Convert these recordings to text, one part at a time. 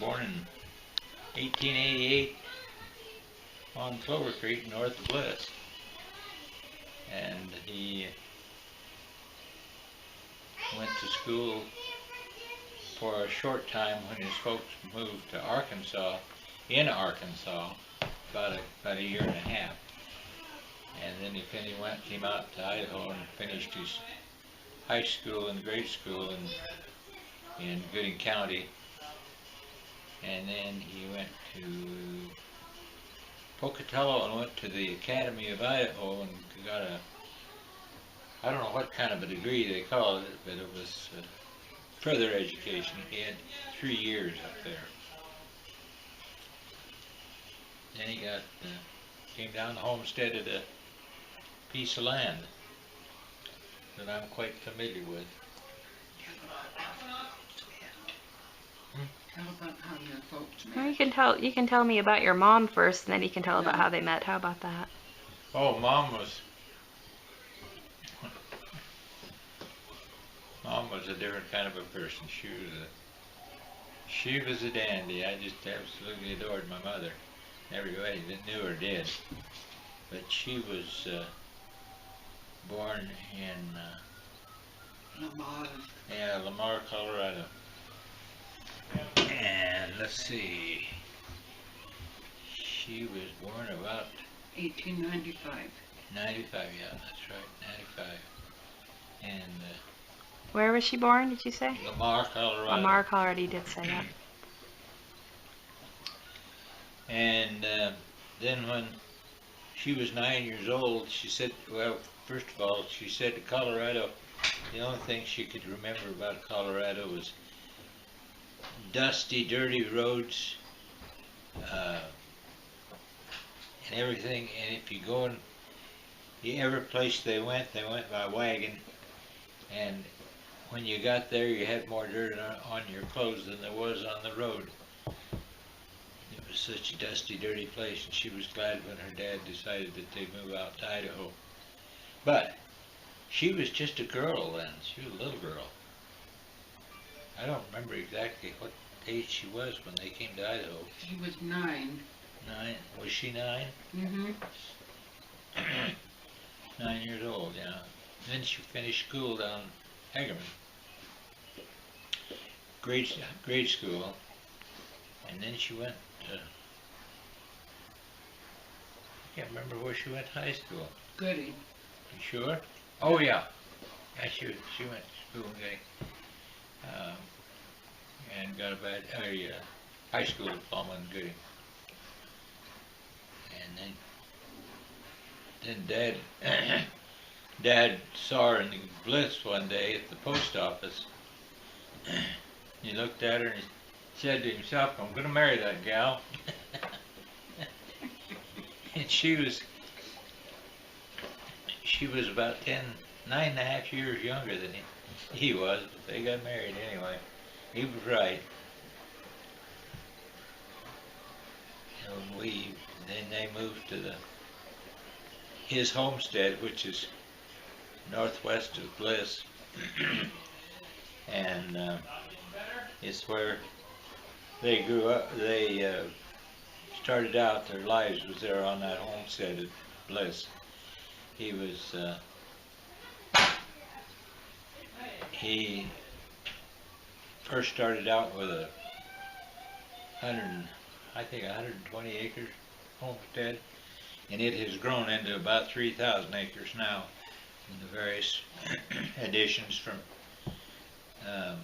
born in 1888 on Clover Creek, north of Bliss. And he went to school for a short time when his folks moved to Arkansas, about a year and a half. And then he came out to Idaho and finished his high school and grade school in Gooding County. And then he went to Pocatello and went to the Academy of Idaho and got I don't know what kind of a degree they called it, but it was further education. He had 3 years up there. Then he came down and homesteaded a piece of land that I'm quite familiar with. Tell about how your folks met. Well, you can tell me about your mom first, and then you can tell about how they met. How about that? Oh, Mom was a different kind of a person. She was a dandy. I just absolutely adored my mother. Everybody that knew her did. But she was born in Lamar, Colorado. And let's see, she was born about 1895. 95, yeah, that's right, 95. And Where was she born, did you say? Lamar, Colorado. Lamar, Colorado, you did say that. And then when she was 9 years old, she said, well, first of all, she said to Colorado, the only thing she could remember about Colorado was dusty, dirty roads, and everything. And if you go in every place they went by wagon. And when you got there, you had more dirt on your clothes than there was on the road. It was such a dusty, dirty place, and she was glad when her dad decided that they'd move out to Idaho. But she was just a girl then. She was a little girl. I don't remember exactly what age she was when they came to Idaho. She was 9. 9? Was she 9? Mm-hmm. 9 years old, yeah. Then she finished school down Hagerman. Grade school. And then she went to, I can't remember where she went to high school. Gooding. You sure? Oh yeah. Yeah, she went to school in Gooding. And got a high school diploma in Gooding. And then Dad saw her in the Bliss one day at the post office. He looked at her and he said to himself, I'm going to marry that gal. And she was about 9.5 years younger than he was, but they got married anyway. He was right. And then they moved to his homestead, which is northwest of Bliss. And it's where they grew up. They started out their lives was there on that homestead at Bliss. He first started out with a 120 acres homestead, and it has grown into about 3,000 acres now in the various additions from, I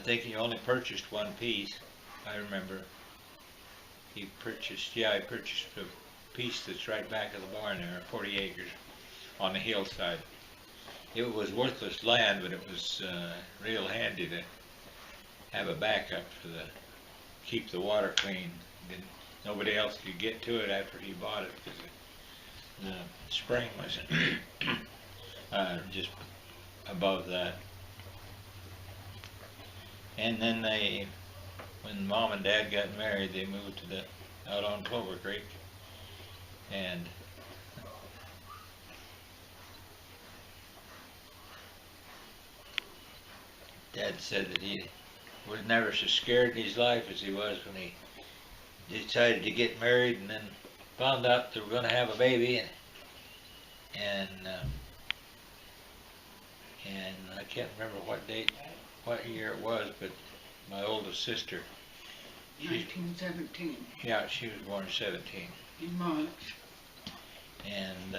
think he only purchased one piece, I remember. He purchased a piece that's right back of the barn there, 40 acres on the hillside. It was worthless land, but it was real handy to have a backup keep the water clean. Nobody else could get to it after he bought it because the spring was just above that. And then when Mom and Dad got married, they moved out on Clover Creek. And Dad said that he was never so scared in his life as he was when he decided to get married and then found out they were going to have a baby, and I can't remember what year it was, but my oldest sister, 1917, yeah, she was born in 17, in March. and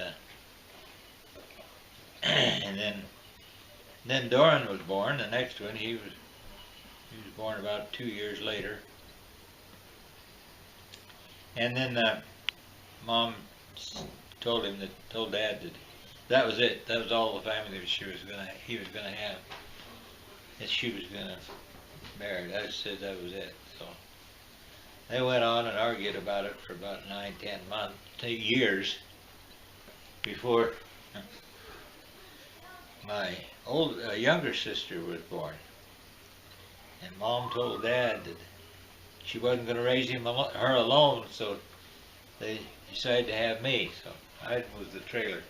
and then Doran was born. The next one, he was born about 2 years later, and then Mom told Dad that was it. That was all the family that he was gonna have. That she was gonna marry. I said that was it. So they went on and argued about it for about 9, 10 months, years before my younger sister was born. And Mom told Dad that she wasn't going to raise her alone, so they decided to have me. So I moved the trailer.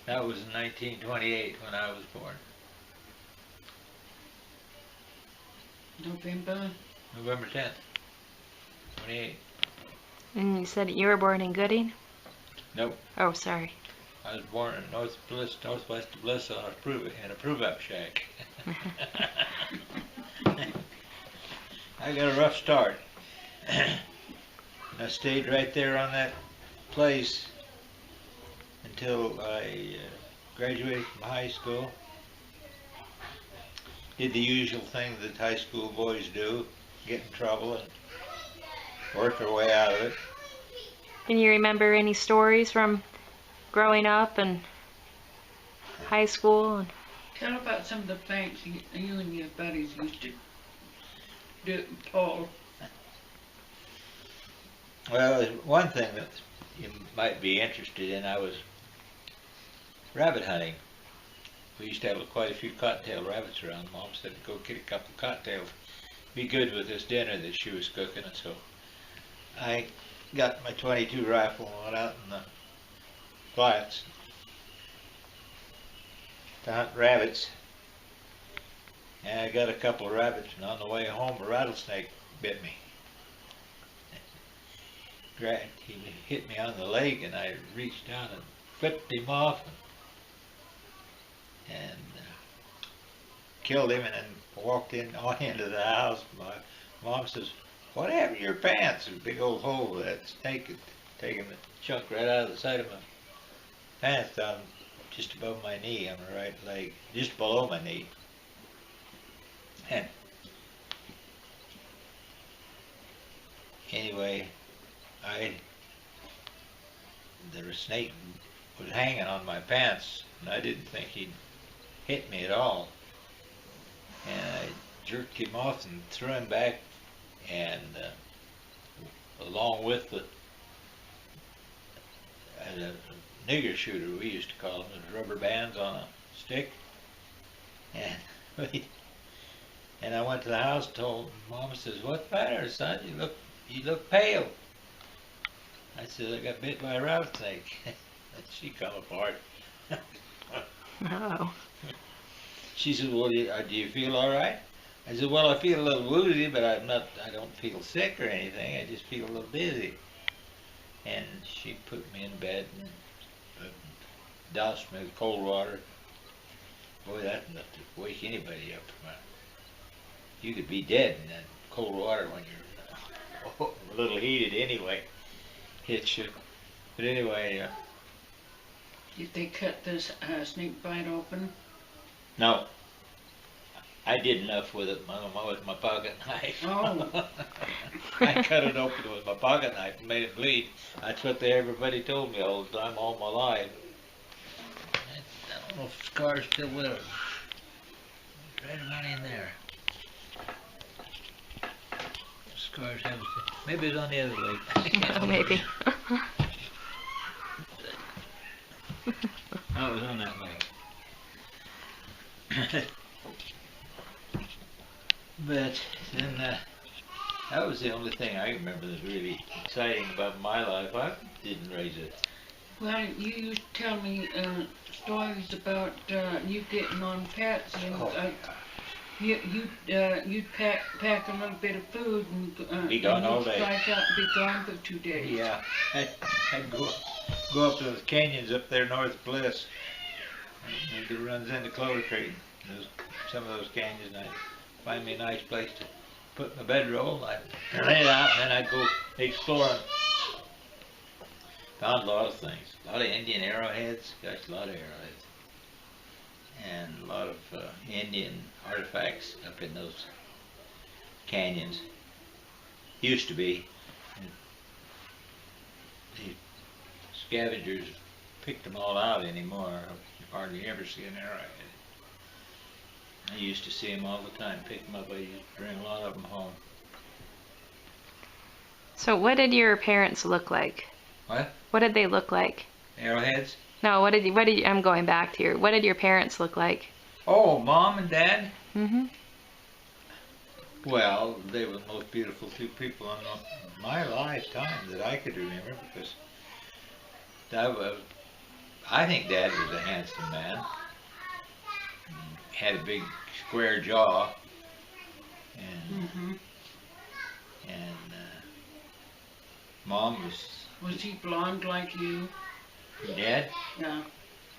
That was in 1928 when I was born. November 10th, 28. And you said you were born in Gooding? Nope. Oh, sorry. I was born in northwest of Bliss on in a prove-up shack. I got a rough start. I stayed right there on that place until I graduated from high school. Did the usual thing that high school boys do, get in trouble and work their way out of it. Can you remember any stories from growing up and high school? And Tell about some of the pranks you and your buddies used to do, Paul. Well, one thing that you might be interested in, I was rabbit hunting. We used to have quite a few cottontail rabbits around. Mom said to go get a couple of cottontails. Be good with this dinner that she was cooking, and so I got my .22 rifle and went out in the flats to hunt rabbits. And I got a couple of rabbits, and on the way home a rattlesnake bit me. He hit me on the leg, and I reached down and flipped him off and killed him, and then walked on into the house. My mom says, "What happened to your pants?" There's a big old hole where that snake had taken a chunk right out of the side of my pants down just above my knee on the right leg, just below my knee. And anyway, the snake was hanging on my pants, and I didn't think he'd hit me at all. And I jerked him off and threw him back, and along with the nigger shooter, we used to call them, the rubber bands on a stick. And I went to the house and told Mom, says, "What's the matter, son? You look pale." I said, "I got bit by a rattlesnake." She come apart. oh. She said, "Well, do you feel all right?" I said, "Well, I feel a little woozy, but I don't feel sick or anything. I just feel a little dizzy." And she put me in bed and doused me with cold water. Boy, that's enough to wake anybody up. You could be dead in that cold water when you're a little heated anyway. Hits you. But anyway. Did they cut this snake bite open? No. I did enough with it with my pocket knife. Oh. I cut it open with my pocket knife and made it bleed. That's what everybody told me all the time, all my life. I don't know if the scar's still with it. Right about in there. The scars haven't. Maybe it's on the other leg. Oh, maybe. Oh, it was on that leg. But then that was the only thing I remember that's really exciting about my life. I didn't raise it. Well, you used to tell me stories about you getting on pets and You'd pack a little bit of food and Be gone and all you'd day. strike out and be gone for 2 days. Yeah, I'd go up to those canyons up there north of Bliss. It runs into Clover Creek. Some of those canyons, and I'd find me a nice place to put my bedroll. I'd lay it out, and then I'd go exploring. Found a lot of things. A lot of Indian arrowheads. Gosh, a lot of arrowheads. And a lot of Indian artifacts up in those canyons. Used to be. And the scavengers picked them all out anymore. Hardly ever see an arrowhead. I used to see them all the time. Pick them up. I used to bring a lot of them home. So what did your parents look like? What? What did they look like? Arrowheads? No, I'm going back to what did your parents look like? Oh, Mom and Dad? Mm-hmm. Well, they were the most beautiful two people in my lifetime that I could remember, because I think Dad was a handsome man. Had a big square jaw, and Mom was. Was he blonde like you? Dad? Yeah.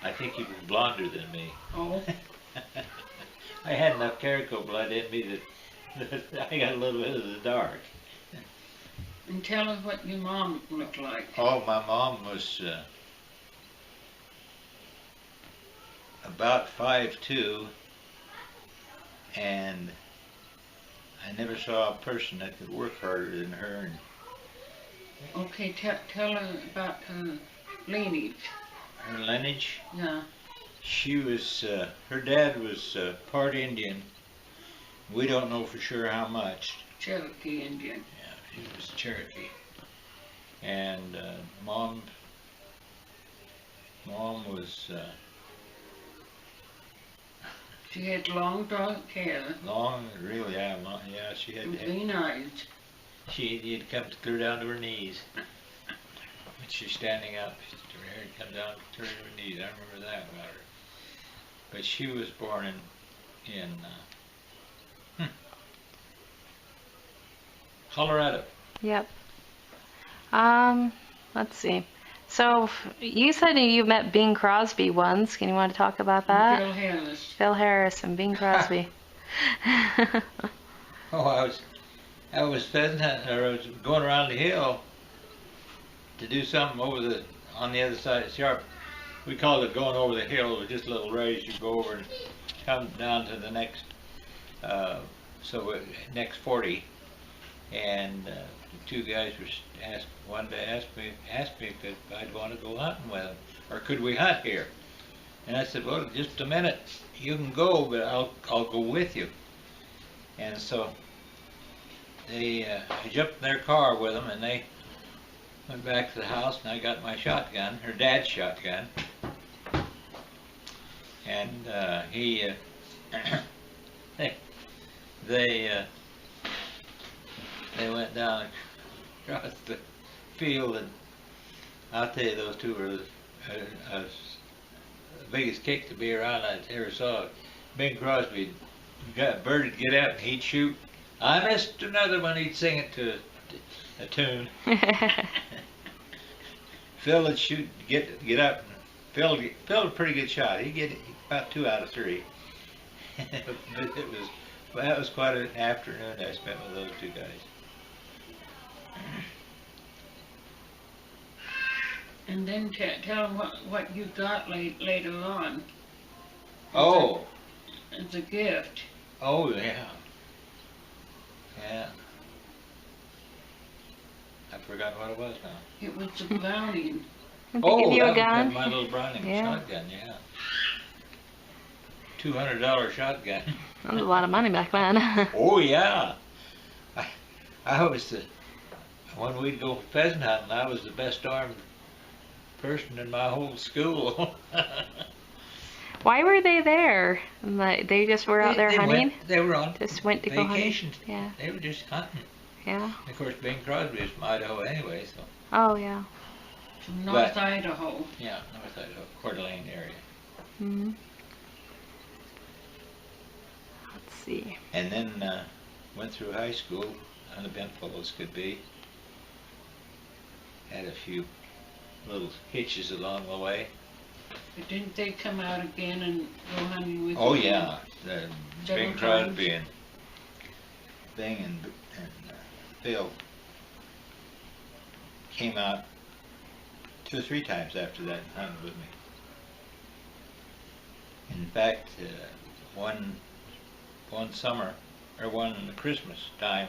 I think he was blonder than me. Oh. I had enough carico blood in me that I got a little bit of the dark. And tell us what your mom looked like. Oh, my mom was about 5'2", and I never saw a person that could work harder than her. And Okay, tell her about her lineage. her lineage, Yeah. she was, her dad was part Indian. We don't know for sure how much. Cherokee Indian. Yeah, she was Cherokee. And Mom was She had long dark hair. long, really, yeah, she had And green eyes. She'd come clear down to her knees. When she's standing up, her hair would come down clear to her knees. I remember that about her. But she was born in Colorado. Yep. Let's see. So you said you met Bing Crosby once. Can you want to talk about that? Bill Harris. Phil Harris and Bing Crosby. Oh, I was pheasant hunting, or I was going around the hill to do something on the other side of the sharp. We called it going over the hill. It was just a little raise. You go over and come down to the next, next 40. And the two guys wanted to ask me if I'd want to go hunting with them, or could we hunt here? And I said, well, just a minute. You can go, but I'll go with you. And so I jumped in their car with them, and they went back to the house, and I got my shotgun, her dad's shotgun, and they went down across the field, and I'll tell you, those two were the biggest kick to be around I ever saw. Bing Crosby, got a bird would get up and he'd shoot. I missed another one, he'd sing it to a tune. Phil would shoot, get up. Phil a pretty good shot. He'd get about 2 out of 3. But that was quite an afternoon I spent with those two guys. And then tell them what you got later on. Oh. As a gift. Oh, yeah. Yeah. I forgot what it was now. It was a Browning. Did they give you a gun? Was my little Browning shotgun, yeah. $200 shotgun. That was a lot of money back then. Oh, yeah. I was when we'd go pheasant hunting, I was the best armed person in my whole school. Why were they there? Like, they just were out there hunting? They were on Just went to vacation. Go hunting? Yeah. They were just hunting. Yeah. Of course, Bing Crosby is from Idaho anyway, so. Oh, yeah. From North Idaho. Yeah, North Idaho, Coeur d'Alene area. Hmm. Let's see. And then went through high school, uneventful as could be. Had a few little hitches along the way. But didn't they come out again and go hunting with Oh you? yeah, the Several Bing Crosby times? and Bing and Phil came out 2 or 3 times after that and hunted with me. In fact, one summer, or one Christmas time,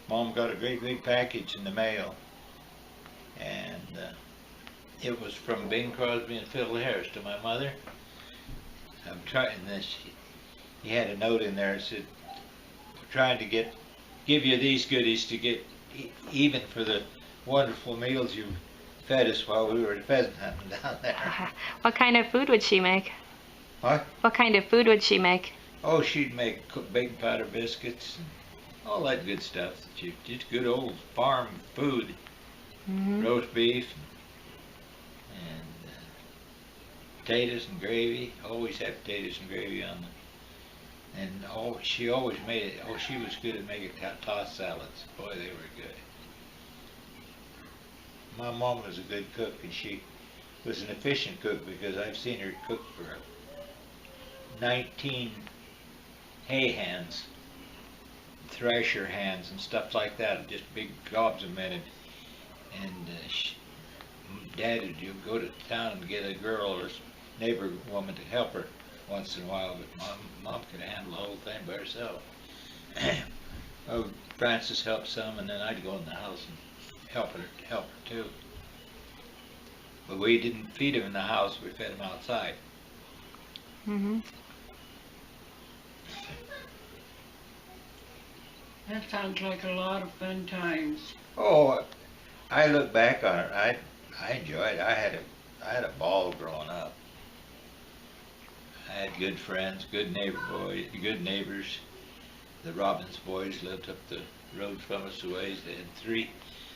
Mom got a great big package in the mail, and it was from Bing Crosby and Phil Harris to my mother. I'm trying this. He had a note in there that said, "We're trying to give you these goodies to get even for the wonderful meals you fed us while we were pheasant hunting down there." What kind of food would she make? What? What kind of food would she make? Oh, she'd make cooked baking powder biscuits and all that good stuff. Just good old farm food. Mm-hmm. Roast beef and potatoes and gravy. Always had potatoes and gravy on them. And she always made it. Oh, she was good at making tossed salads. Boy, they were good. My mom was a good cook, and she was an efficient cook because I've seen her cook for 19 hay hands, thrasher hands, and stuff like that. Just big gobs of men. And Dad would go to town and get a girl or neighbor woman to help her once in a while, but Mom could handle the whole thing by herself. Oh, Francis helped some, and then I'd go in the house and help her too. But we didn't feed him in the house; we fed him outside. Mm-hmm. That sounds like a lot of fun times. Oh, I look back on it. I enjoyed it. I had a ball growing up. I had good friends, good neighbors. The Robbins boys lived up the road from us a ways. They had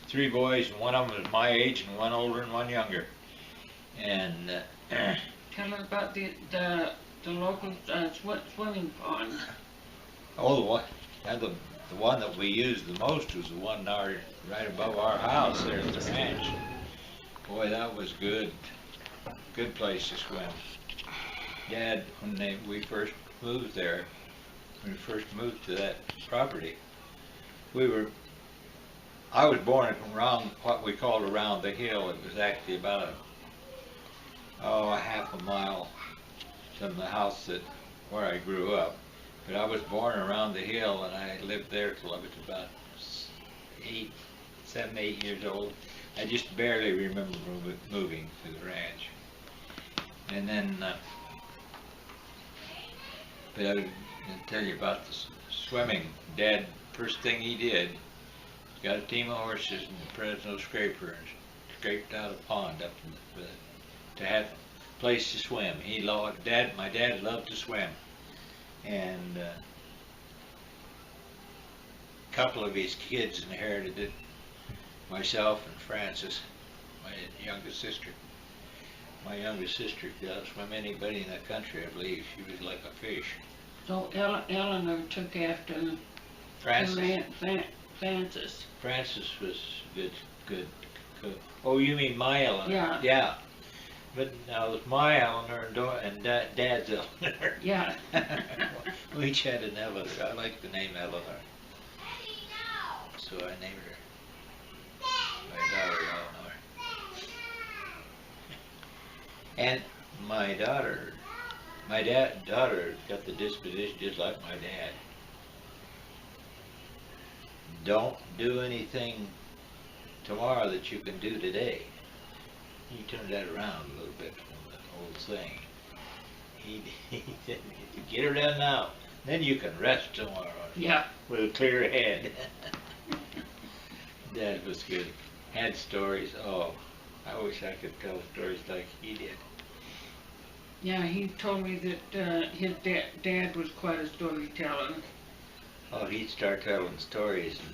three boys, and one of them was my age, and one older and one younger. And Tell her about the local swimming pond. oh, the one that we used the most was the one right above our house there at the ranch. Boy, that was good. Good place to swim. Dad, when we first moved there, when we first moved to that property, I was born around what we called around the hill. It was actually about a half a mile from the house where I grew up. But I was born around the hill, and I lived there till I was about 7, 8 years old. I just barely remember moving to the ranch. And then, but I would tell you about the swimming. Dad, first thing he did, got a team of horses in the Fresno scraper and scraped out a pond up to have a place to swim. My dad loved to swim. And a couple of his kids inherited it. Myself and Frances, my youngest sister. My youngest sister could outswim anybody in the country, I believe. She was like a fish. So Eleanor took after Frances. Francis. Frances was good cook. Oh, you mean my Eleanor? Yeah. Yeah. But now it was my Eleanor and Dad's Eleanor. Yeah. We each had an Eleanor. I like the name Eleanor. So I named her my daughter Eleanor. And my daughter got the disposition just like my dad. Don't do anything tomorrow that you can do today. He turned that around a little bit from the old saying. He said, get her done now, then you can rest tomorrow. Yeah. With a clear head. Dad was good. Had stories. Oh, I wish I could tell stories like he did. Yeah, he told me that his dad was quite a storyteller. Oh, he'd start telling stories. And,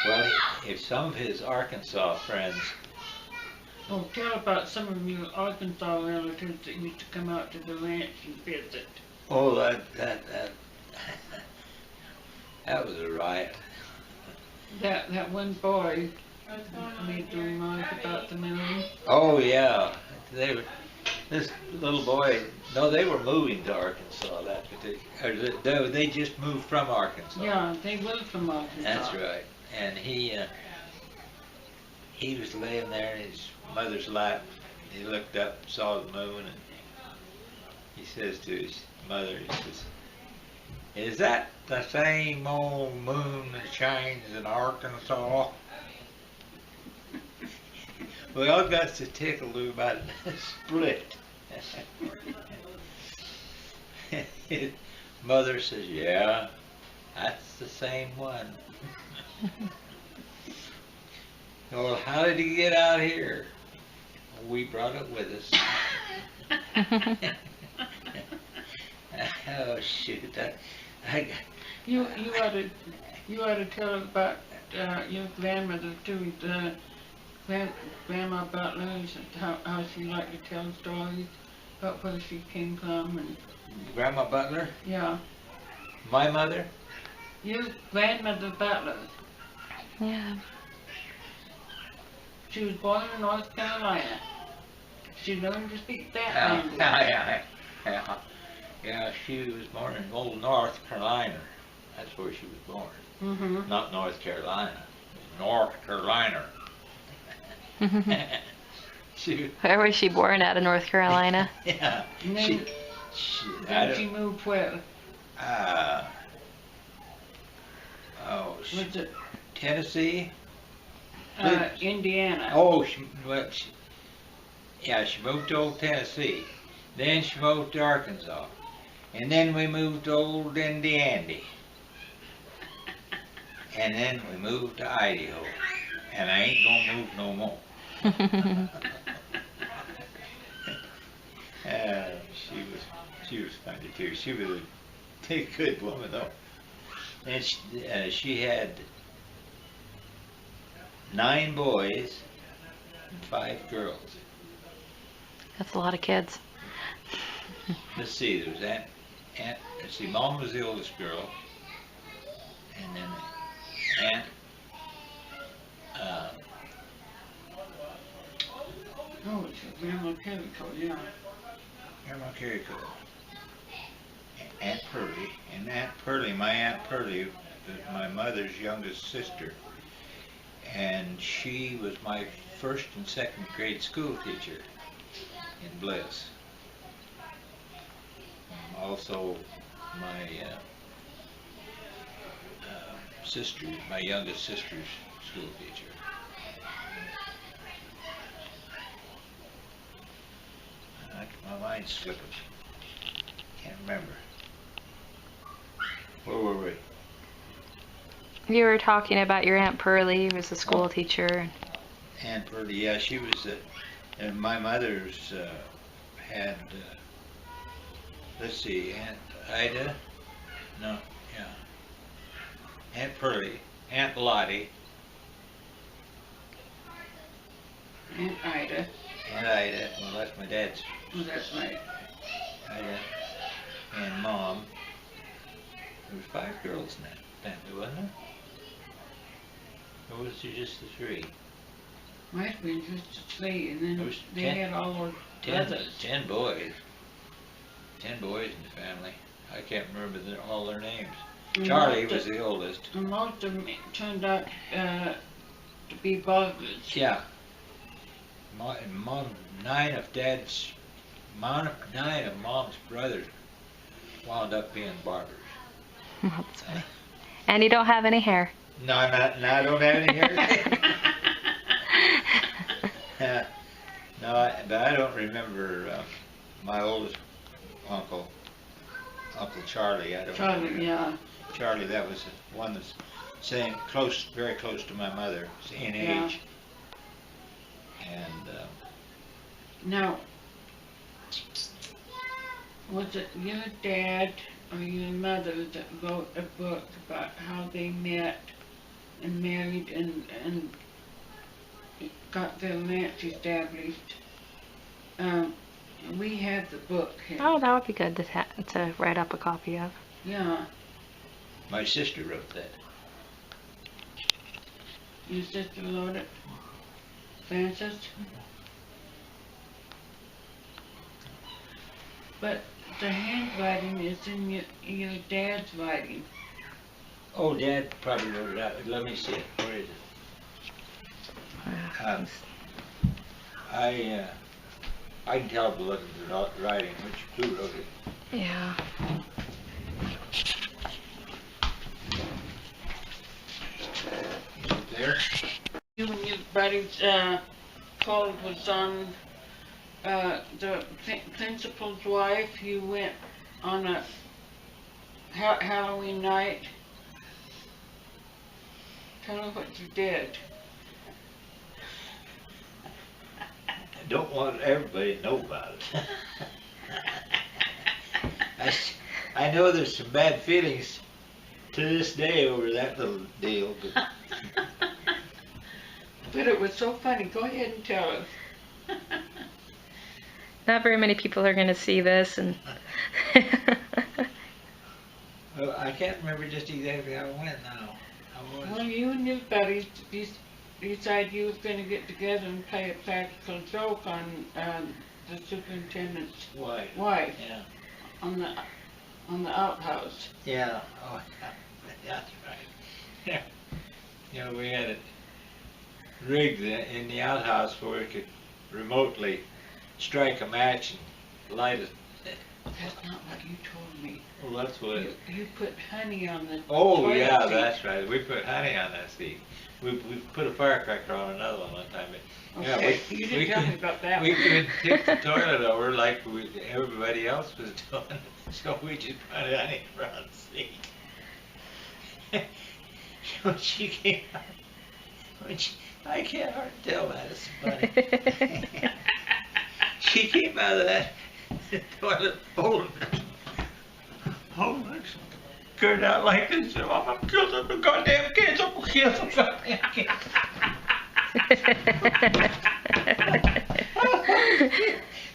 well, if some of his Arkansas friends. Oh, tell about some of your Arkansas relatives that used to come out to the ranch and visit. Oh, That was a riot. That one boy made the remark about the moon. Oh yeah, they were. This little boy. No, they were moving to Arkansas. That particular. They just moved from Arkansas. Yeah, they will from Arkansas. That's right. And he was laying there in his mother's lap. He looked up, saw the moon, and he says to his mother, he says, "Is that the same old moon that shines in Arkansas?" We all got to tickle to about split. His mother says, "Yeah, that's the same one." Well, how did he get out here? We brought it with us. Oh shoot! You ought to tell about your grandmother too. Grandma Butler, how she liked to tell stories about where she came from and. Grandma Butler? Yeah. My mother? Your grandmother Butler. Yeah. She was born in North Carolina. She learned to speak that language. Yeah, she was born in old North Carolina. That's where she was born. Mm-hmm. Not North Carolina. North Carolina. Where was she born out of North Carolina? Yeah. And then she moved where? Was it Tennessee? Indiana? Oh, she moved to old Tennessee. Then she moved to Arkansas. And then we moved to old Indiana. And then we moved to Idaho. And I ain't gonna move no more. She was funny too. She was a good woman though. And she had 9 boys and 5 girls. That's a lot of kids. Let's see, there was let's see, Mom was the oldest girl. And then Aunt, Oh, it's Grandma Carrico, yeah. Grandma Carrico. Aunt Pearlie. And Aunt Pearlie, my Aunt Pearlie, was my mother's youngest sister. And she was my first and second grade school teacher in Bliss. Also, my sister, my youngest sister's school teacher. My mind's slipping. Can't remember. Where were we? You were talking about your Aunt Pearlie, who was a school teacher. Aunt Pearlie, yeah, she was. And my mother's had. Let's see, Aunt Ida. No, yeah. Aunt Pearlie, Aunt Lottie. Aunt Ida. Aunt Ida. Well, that's my dad's. Oh, that's right. Ida. And Mom. There was 5 girls in that family, wasn't there? Or was there just the 3? Might have been just 3, and There then was they 10 had all those 10 brothers. 10 boys. 10 boys in the family. I can't remember all their names. And Charlie most was of- the oldest. And most of them turned out to be buggers. Yeah. Mom, 9 of Mom's brothers wound up being barbers. That's funny. And you don't have any hair. No, I don't have any hair. But I don't remember my oldest uncle, Uncle Charlie. I don't Charlie, remember. yeah. Charlie, that was the one that's very close to my mother in Yeah. age. And Now, was it your dad or your mother that wrote a book about how they met and married and got their ranch established? We have the book here. Oh, that would be good to write up a copy of. Yeah. My sister wrote that. Your sister wrote it? Frances? But the handwriting is in your dad's writing. Oh, Dad probably wrote it out. Let me see it. Where is it? I can tell by looking at the writing who wrote it. Yeah. Is it there? You and your buddy's call was on the principal's wife. You went on a Halloween night. Tell me what you did. I don't want everybody to know about it. I know there's some bad feelings to this day over that little deal, but But it was so funny. Go ahead and tell us. Not very many people are going to see this, and well, I can't remember just exactly how it went now. Well, you and your buddies decided you was going to get together and play a practical joke on the superintendent's Wife. Yeah. on the outhouse. Yeah. Oh, yeah. That's right. Yeah. You know, we had it rigged in the outhouse where we could remotely strike a match and light it. That's not what you told me. Well, that's what. You put honey on the Oh toilet yeah, seat. that's right. We put honey on that seat. We put a firecracker on another one time. But, yeah, Okay, you didn't tell me about that We one. could tip the toilet over like everybody else was doing, so we just put honey around the seat. When she came out, I can't hardly tell that, it's funny. She came out of that toilet holding it, turned out like this, I'm gonna kill some goddamn kids, I'm gonna kill some goddamn kids.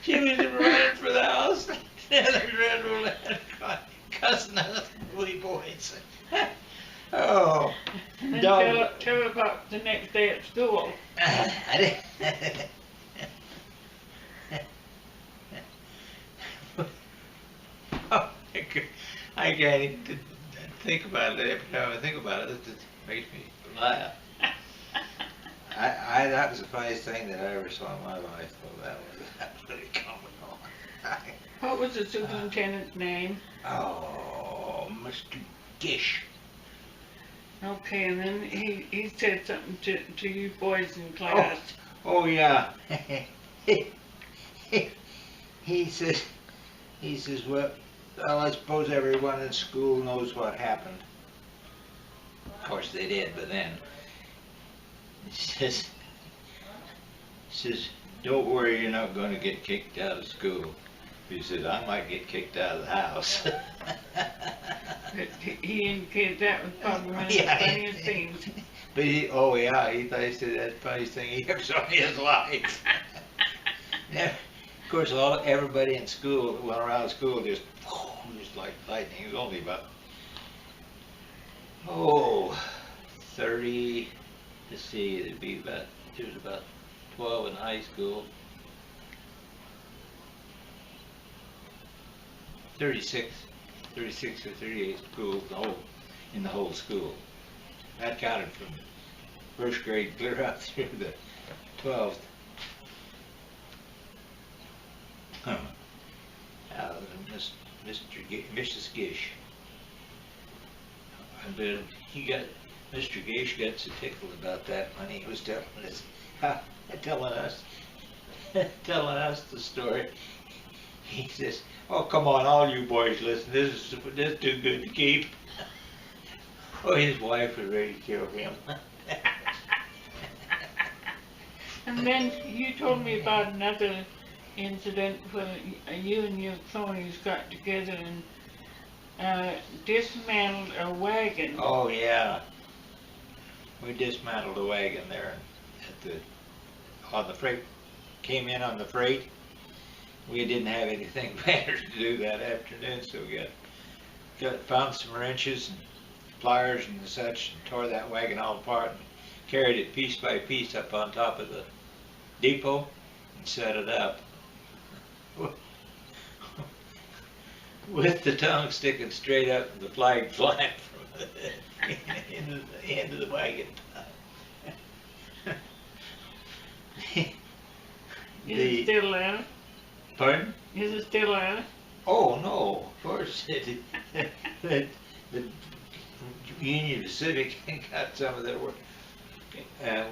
She was running for the house, and the red roulette, cussing at us bully boys. Oh, And then dog. tell her about the next day at school. I didn't. Oh, I can't even think about it. Every time I think about it, it just makes me laugh. That was the funniest thing that I ever saw in my life. Well, that was really comical. What was the superintendent's name? Oh, Mr. Gish. Okay, and then he said something to you boys in class. Oh yeah. He says, well, I suppose everyone in school knows what happened. Of course they did, but then he says, don't worry, you're not going to get kicked out of school. He says, I might get kicked out of the house. He indicated that was probably one of the Yeah. funniest things. But he thought he said that's the funniest thing he ever saw in his life. Yeah. Of course, everybody in school, went around school, just like lightning. It was only about, 30, let's see, there was about 12 in high school. 36 or 38 schools in the whole school. That counted from first grade clear out through the 12th. Mrs. Gish. But Mr. Gish got so tickled about that when he was telling us the story. He says, oh, come on, all you boys listen, this is too good to keep. Oh, his wife was ready to kill him. And then you told me about another incident where you and your cronies got together and dismantled a wagon. Oh, yeah. We dismantled a wagon there on the freight, came in on the freight. We didn't have anything better to do that afternoon, so we found some wrenches and pliers and such, and tore that wagon all apart and carried it piece by piece up on top of the depot and set it up. With the tongue sticking straight up and the flag flying from into the end of the wagon. Is it still there? Pardon? Is it still there? Oh, no, of course. The Union Pacific got some of their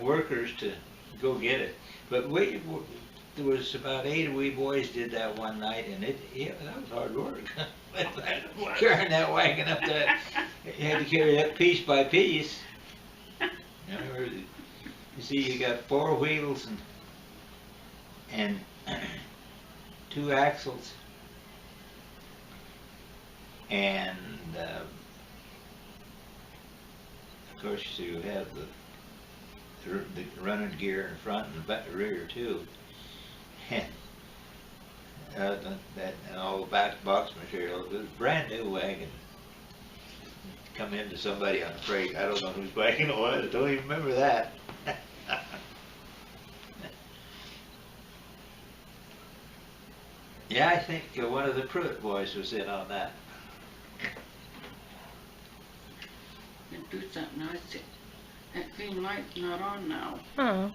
workers to go get it. But there was about 8 of we boys did that one night, and that was hard work. Carrying that wagon up there, you had to carry that piece by piece. You see, you got 4 wheels and 2 axles, and of course you have the running gear in front and the rear too, and and all the back box material. It was a brand new wagon. Come into somebody on freight. I don't know whose wagon it was. I don't even remember that. Yeah, I think one of the Pruitt boys was in on that. Do something else. That green light's not on now. Oh.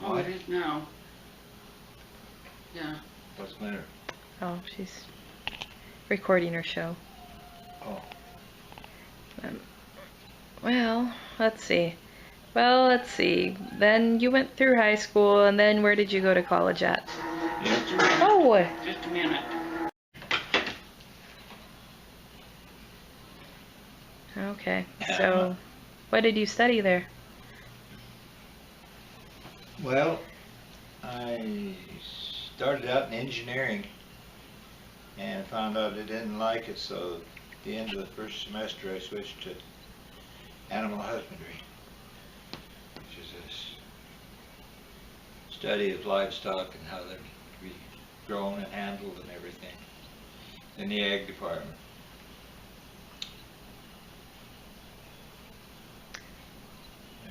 Oh, it is now. Yeah. What's the matter? Oh, she's recording her show. Oh. Well, let's see. Then you went through high school, and then where did you go to college at? Yeah. Oh. Just a minute. Okay. So, what did you study there? Well, I started out in engineering and found out I didn't like it, so at the end of the first semester I switched to animal husbandry, which is a study of livestock and how they're to be grown and handled and everything in the ag department.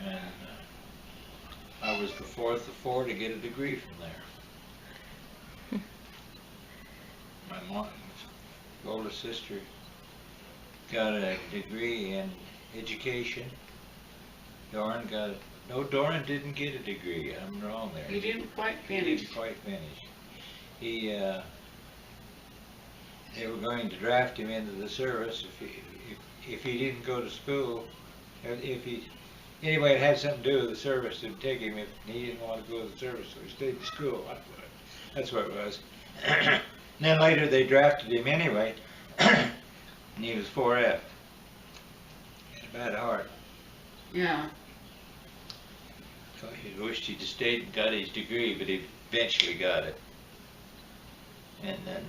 And I was the 4th of 4 to get a degree from there. My mom, older sister, got a degree in education. Doran didn't get a degree. I'm wrong there. He didn't quite He finish. didn't quite finish. They were going to draft him into the service if he didn't go to school. Anybody that had something to do with the service would take him if he didn't want to go to the service, so he stayed in school. That's what it was. And then later they drafted him anyway, and he was 4F. He had a bad heart. Yeah. So he wished he'd stayed and got his degree, but he eventually got it. And then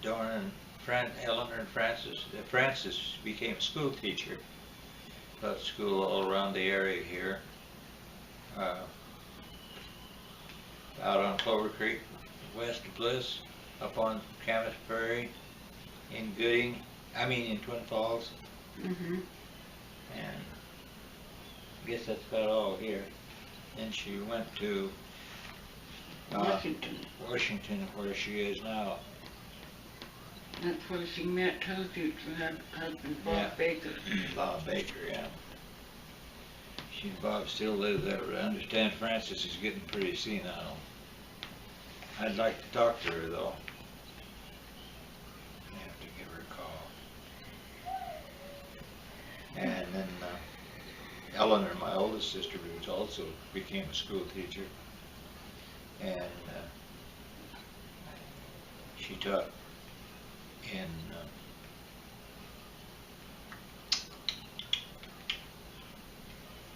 Doran and Eleanor and Francis became a school teacher. Taught school all around the area here. Out on Clover Creek, west of Bliss, up on Camas Prairie, in Twin Falls. Mm-hmm. And I guess that's about all here. Then she went to Washington, where she is now. That's where she met her future husband, Bob Baker. Bob Baker, yeah. She and Bob still live there, but I understand Francis is getting pretty senile. I'd like to talk to her, though. I have to give her a call. And then Eleanor, my oldest sister, who also became a school teacher, and she taught in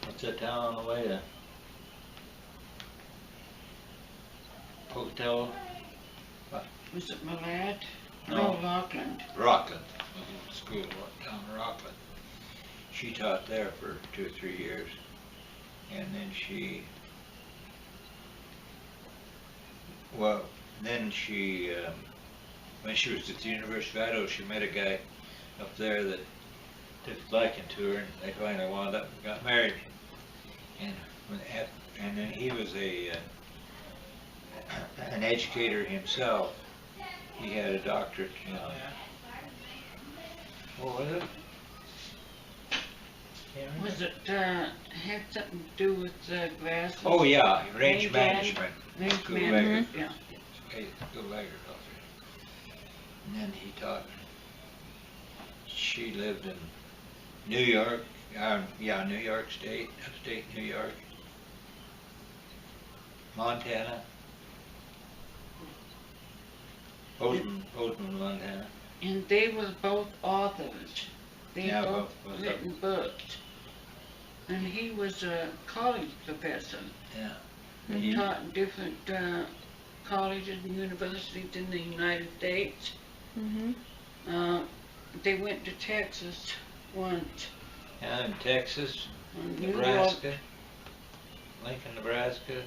what's that town on the way to Hotel? Was it Malad? No. Rockland. Rockland. School down in Rockland. She taught there for 2 or 3 years, and then when she was at the University of Idaho, she met a guy up there that took a liking to her, and they finally wound up and got married. And and then he was an educator himself. He had a doctorate. What was it? Was it, had something to do with glasses? Oh yeah, range management. Range Go management, back. yeah. Hey, go back. And then he taught. She lived in New York. New York State, upstate New York, Montana, Bozeman, Montana. And they were both authors. They both both written books. And he was a college professor. Yeah. He taught in different colleges and universities in the United States. They went to Texas once. Yeah, in Texas, New Nebraska, Lincoln, Nebraska,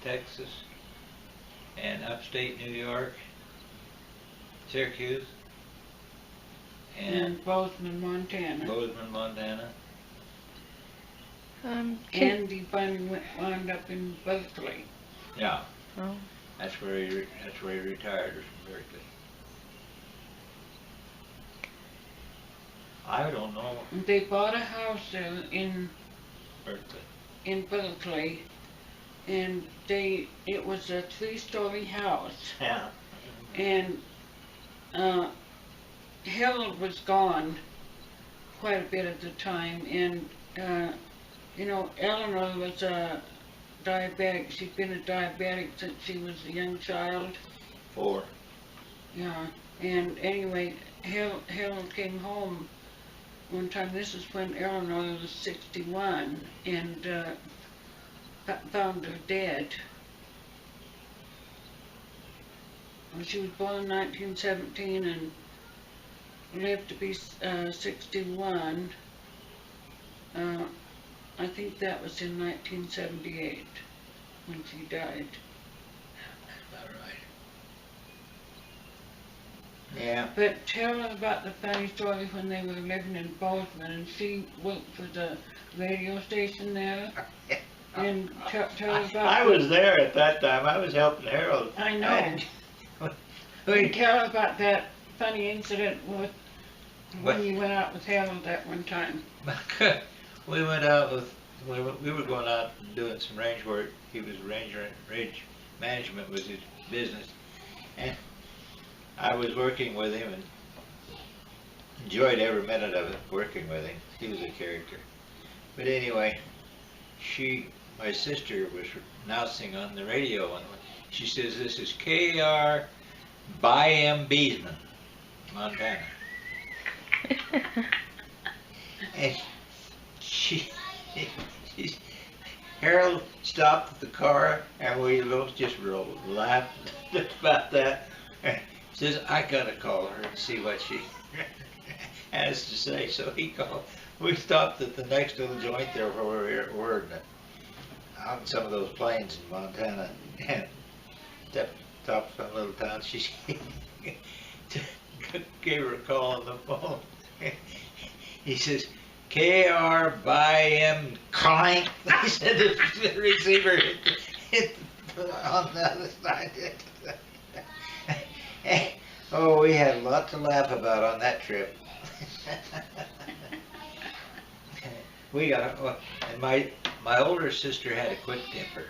Texas, and upstate New York, Syracuse, and Bozeman, Montana. Bozeman, Montana. And he finally wound up in Berkeley. Yeah. Oh. That's where he retired from Berkeley. I don't know. They bought a house there in Berkeley. And it was a 3-story house. Yeah. And Harold was gone quite a bit at the time, and Eleanor was a diabetic. She'd been a diabetic since she was a young child. 4. Yeah, and anyway, Harold came home one time. This is when Eleanor was 61, and found her dead. She was born in 1917 and lived to be 61. I think that was in 1978 when she died. That's about right. Yeah. But tell her about the funny story when they were living in Bozeman and she worked for the radio station there. And tell her about... I was there at that time. I was helping Harold. I know. And tell her about that funny incident with when you went out with Harold that one time. We went out with, we were going out and doing some range work. He was a ranger, range management was his business. And I was working with him and enjoyed every minute of it, working with him. He was a character. But anyway, my sister was announcing on the radio, and she says, "This is KR by M. Beesman, Montana." And Harold stopped at the car, and we just laughed about that. Says, "I gotta call her and see what she has to say." So he called. We stopped at the next little joint there where we were on some of those plains in Montana, and top of some little town. She gave her a call on the phone. He says, "KR by M. Clank." He said the receiver hit on the other side. Oh, we had a lot to laugh about on that trip. And my older sister had a quick temper.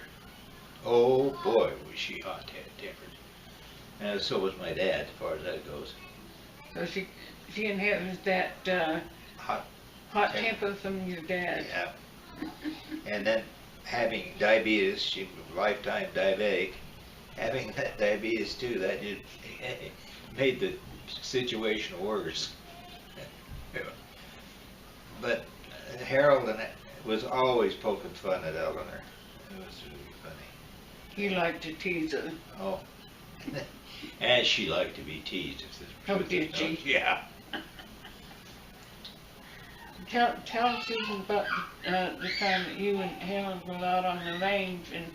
Oh boy, was she hot-tempered. And so was my dad, as far as that goes. So she inherited that hot temper from your dad. Yeah. And then having diabetes, she was a lifetime diabetic. Having that diabetes too, that just made the situation worse. But Harold was always poking fun at Eleanor. It was really funny. He liked to tease her. Oh. And she liked to be teased. Oh, did she? Yeah. Tell Susan about the time that you and Harold were out on the range and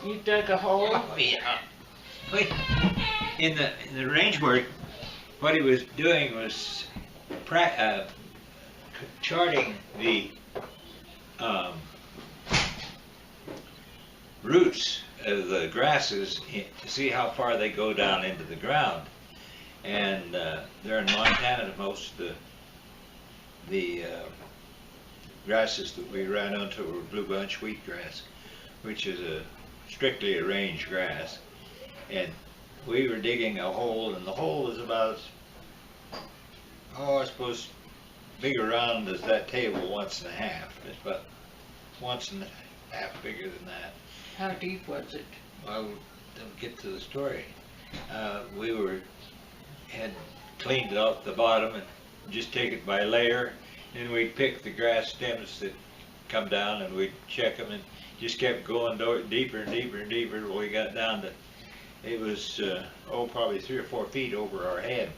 you dug a hole. Oh, yeah. In the range work, what he was doing was charting the um, roots of the grasses to see how far they go down into the ground. And there in Montana, most of the grasses that we ran onto were blue bunch wheatgrass, which is strictly a range grass. And we were digging a hole, and the hole is about, I suppose, big around as that table, 1.5. It's about 1.5 bigger than that. How deep was it? Well, don't get to the story. We had cleaned off the bottom and just take it by layer. Then we'd pick the grass stems that come down and we'd check them, and just kept going deeper and deeper and deeper till we got down to, it was probably 3 or 4 feet over our head,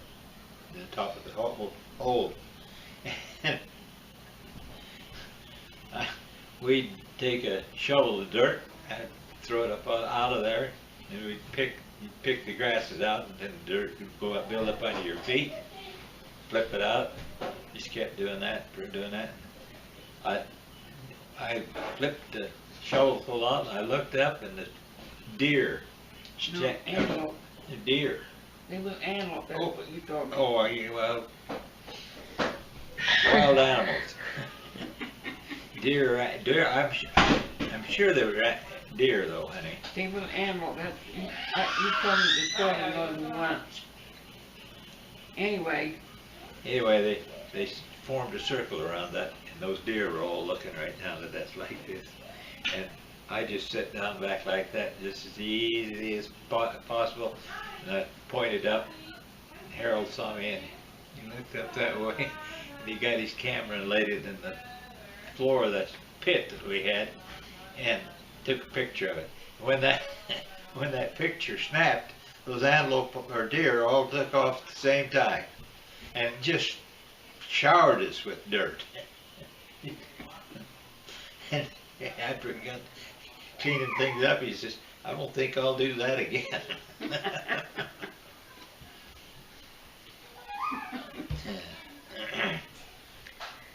the top of the hole. We'd take a shovel of dirt and throw it up out of there, and we'd pick the grasses out, and then the dirt would go up, build up under your feet, flip it out. Just kept doing that. I flipped the shovel full out, and I looked up, and the deer. No, antelope. The deer. They were antelope, that's what you told me. Oh, well, wild animals. Deer, I'm sure they were deer, though, honey. They were antelope. You told me the story more than once. Anyway, they formed a circle around that, and those deer were all looking right down at that like this. And I just sat down back like that, just as easy as possible, and I pointed up, and Harold saw me, and he looked up that way, and he got his camera and laid it in the floor of that pit that we had, and took a picture of it. When that picture snapped, those antelope or deer all took off at the same time, and just showered us with dirt. And after he got cleaning things up, he says, "I don't think I'll do that again."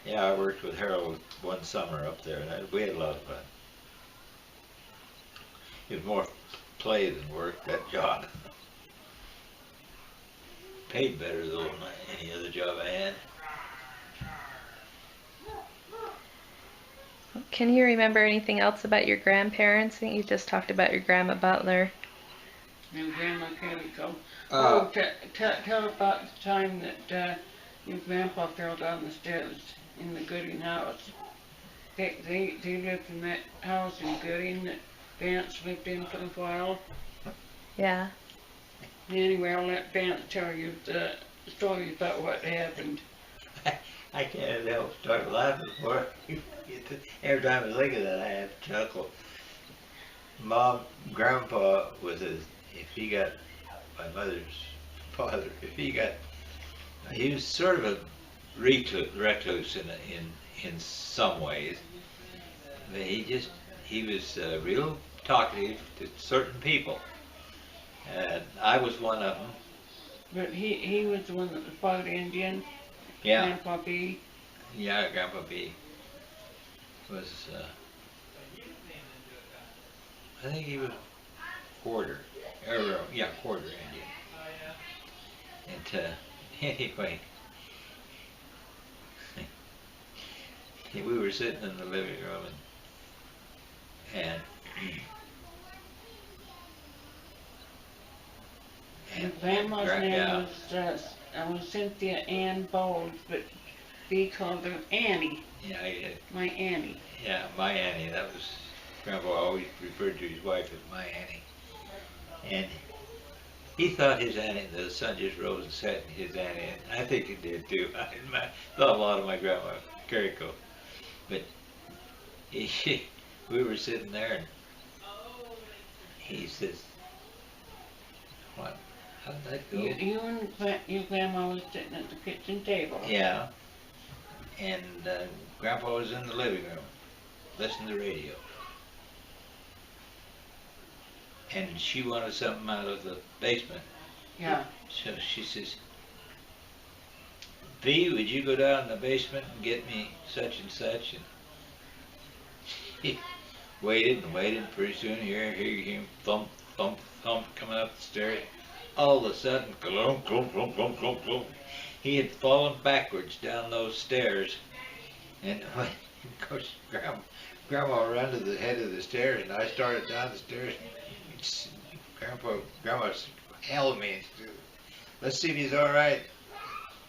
Yeah, I worked with Harold one summer up there, and we had a lot of fun. It was more play than work, that job. Paid better though than any other job I had. Can you remember anything else about your grandparents? I think you just talked about your grandma Butler. and Grandma Calico. Uh, Tell about the time that your grandpa fell down the stairs in the Gooding house. They lived in that house in Gooding that Vance lived in for a while. Yeah. Anyway, I'll let Vance tell you the story about what happened. I can't help start laughing for it. Every time I think of that, I have to chuckle. Grandpa was if he got my mother's father, he was sort of a recluse in some ways. But he was real talkative to certain people. And I was one of them. But he was the one that fought Indian. Yeah. Grandpa B. Yeah, Grandpa B was, I think he was quarter Indian. And anyway, we were sitting in the living room and Grandma's name was Cynthia Ann Bowles, but B called her Annie. Yeah, My Annie. yeah, my Annie. That was Grandpa always referred to his wife as my Annie, and he thought his Annie. The sun just rose and set in his Annie, and I think it did too. I thought a lot of my grandma Carico, but we were sitting there, and he says, "What? How did that go?" You and your grandma was sitting at the kitchen table. Yeah. And Grandpa was in the living room, listening to the radio. And she wanted something out of the basement. Yeah. So she says, V, would you go down in the basement and get me such and such? And he waited and waited. Pretty soon, here he came, thump, thump, thump, coming up the stairs. All of a sudden, glump, glump, glump, glump, glump, glump. He had fallen backwards down those stairs, and when, of course, Grandma ran to the head of the stairs, and I started down the stairs. Grandma held me and said, "Let's see if he's all right."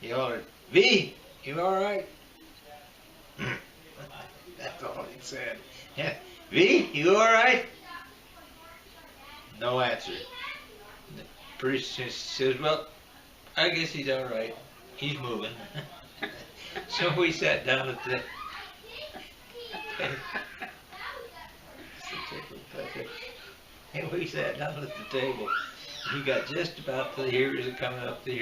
He hollered, "V, you all right?" That's all he said. Yeah. "V, you all right?" No answer. Pretty soon she says, "Well, I guess he's all right. He's moving." So we sat down at the and we sat down at the table. He got just about to here he was coming up the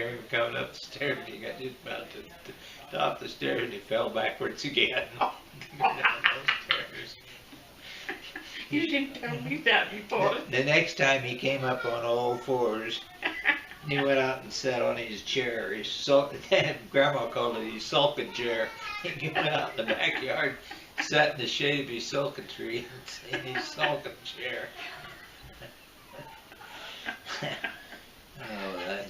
stairs. He got just about to the top of the stairs and he fell backwards again. Down those stairs. You didn't tell me that before. The next time he came up on all fours, he went out and sat on his chair. Grandma called it his sulking chair. He went out in the backyard, sat in the shade of his sulking tree, in his sulking chair. Oh,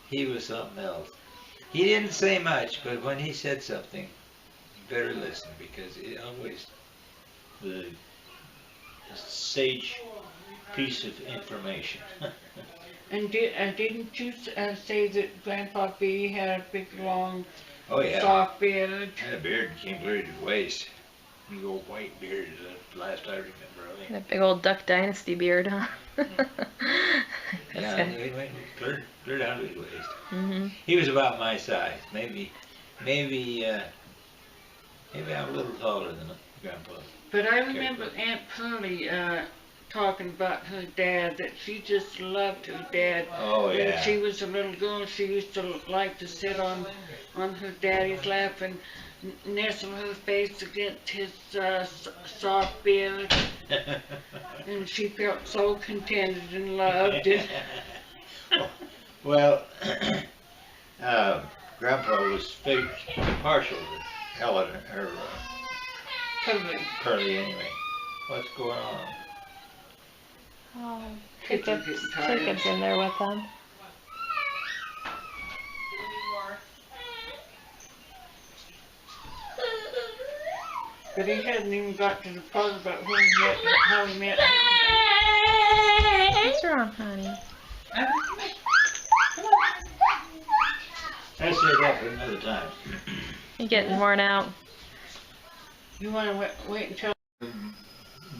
he was something else. He didn't say much, but when he said something, you better listen because it always the sage piece of information. And didn't you say that Grandpa B had a big, long, Oh yeah, soft beard? had a beard that came clear to his waist. Big old white beard is the last I remember of him. That big old Duck Dynasty beard, huh? Yeah, he went clear down to his waist. Mm-hmm. He was about my size, maybe I'm a little taller than Grandpa. But I remember Aunt Pearlie talking about her dad, that she just loved her dad. Oh yeah. When she was a little girl, she used to like to sit on her daddy's lap and nestle her face against his soft beard. And she felt so contented and loved. Well, Grandpa was partial to Eleanor, or Pearlie anyway. What's going on? Oh, Kids are getting tired. Jacob's in there with them. But he hadn't even got to the part about when he met, how he met. What's wrong, honey? I'll save that for another time. You're getting worn out. You want to wait until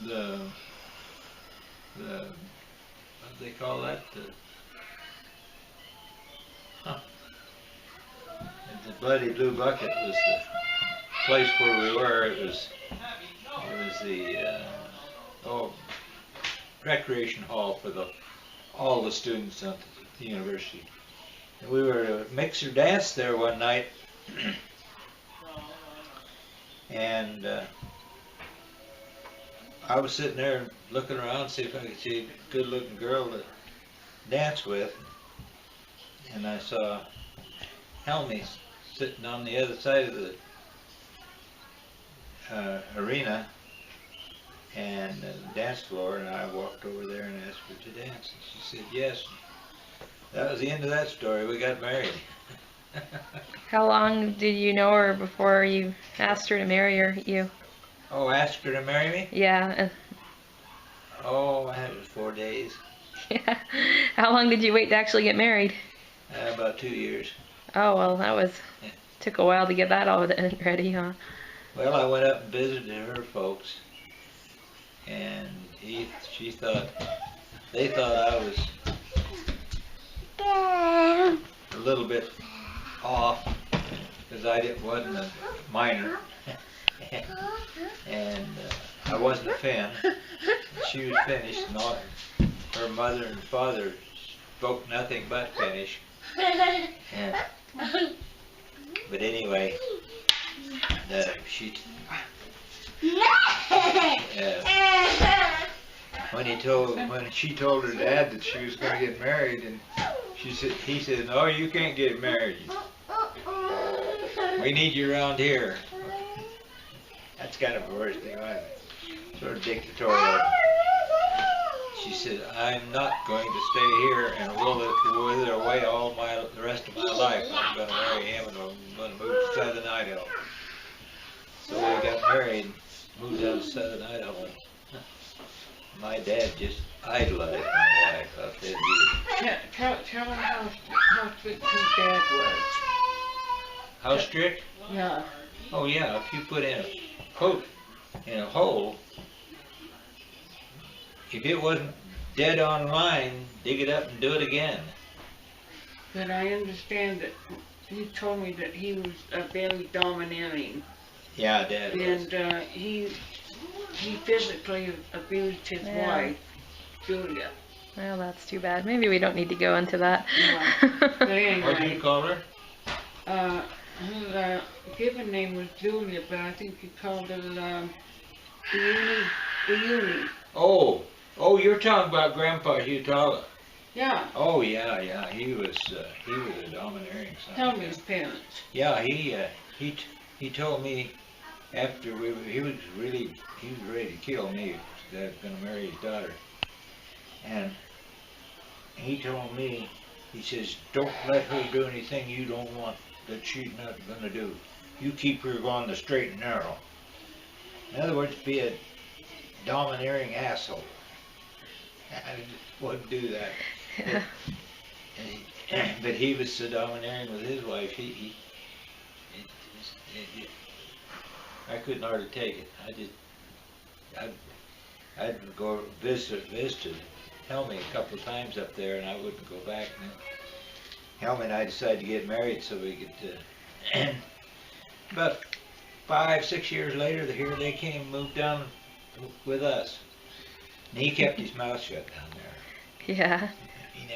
The what do they call that? The Bloody Blue Bucket was the place where we were. It was the recreation hall for all the students at the university. And we were at a mixer dance there one night, and I was sitting there looking around to see if I could see a good-looking girl to dance with, and I saw Helmy sitting on the other side of the arena and the dance floor, and I walked over there and asked her to dance, and she said yes. That was the end of that story. We got married. How long did you know her before you asked her to marry you? Oh, asked her to marry me? Yeah. Oh, it was 4 days. Yeah. How long did you wait to actually get married? About 2 years. Oh, well, took a while to get that all ready, huh? Well, I went up and visited her folks, and they thought I was a little bit off because wasn't a minor, and I wasn't a Finn. She was Finnish, and her mother and father spoke nothing but Finnish. But anyway, when she told her dad that she was going to get married, and He said, no, you can't get married. We need you around here. That's kind of the worst thing, wasn't it? Sort of dictatorial. She said, I'm not going to stay here and wither away the rest of my life. I'm going to marry him and I'm going to move to Southern Idaho. So we got married, moved out to Southern Idaho. My dad just idolized my wife out there. Tell him how strict his dad was. How strict? Yeah. Oh yeah, if you put in a coat in a hole, if it wasn't dead on line, dig it up and do it again. But I understand that he told me that he was very domineering. Yeah, Dad was. And he physically abused his wife, Julia. Well, that's too bad. Maybe we don't need to go into that. Yeah. But anyway, What do you call her? Her given name was Julia, but I think he called her Uni. Oh, you're talking about Grandpa Hutala. Yeah. Oh yeah, he was a domineering son. Tell me his parents. Yeah, he told me after he was ready to kill me. That I was going to marry his daughter, and he told me, he says, don't let her do anything you don't want that she's not going to do. You keep her on the straight and narrow. In other words, be a domineering asshole. I just wouldn't do that. Yeah. But he was so domineering with his wife, I couldn't hardly take it. I'd go visit Helmy a couple of times up there, and I wouldn't go back. And Helmy and I decided to get married so we could. About 5-6 years later, here they came, moved down with us, and he kept his mouth shut down there. Yeah. He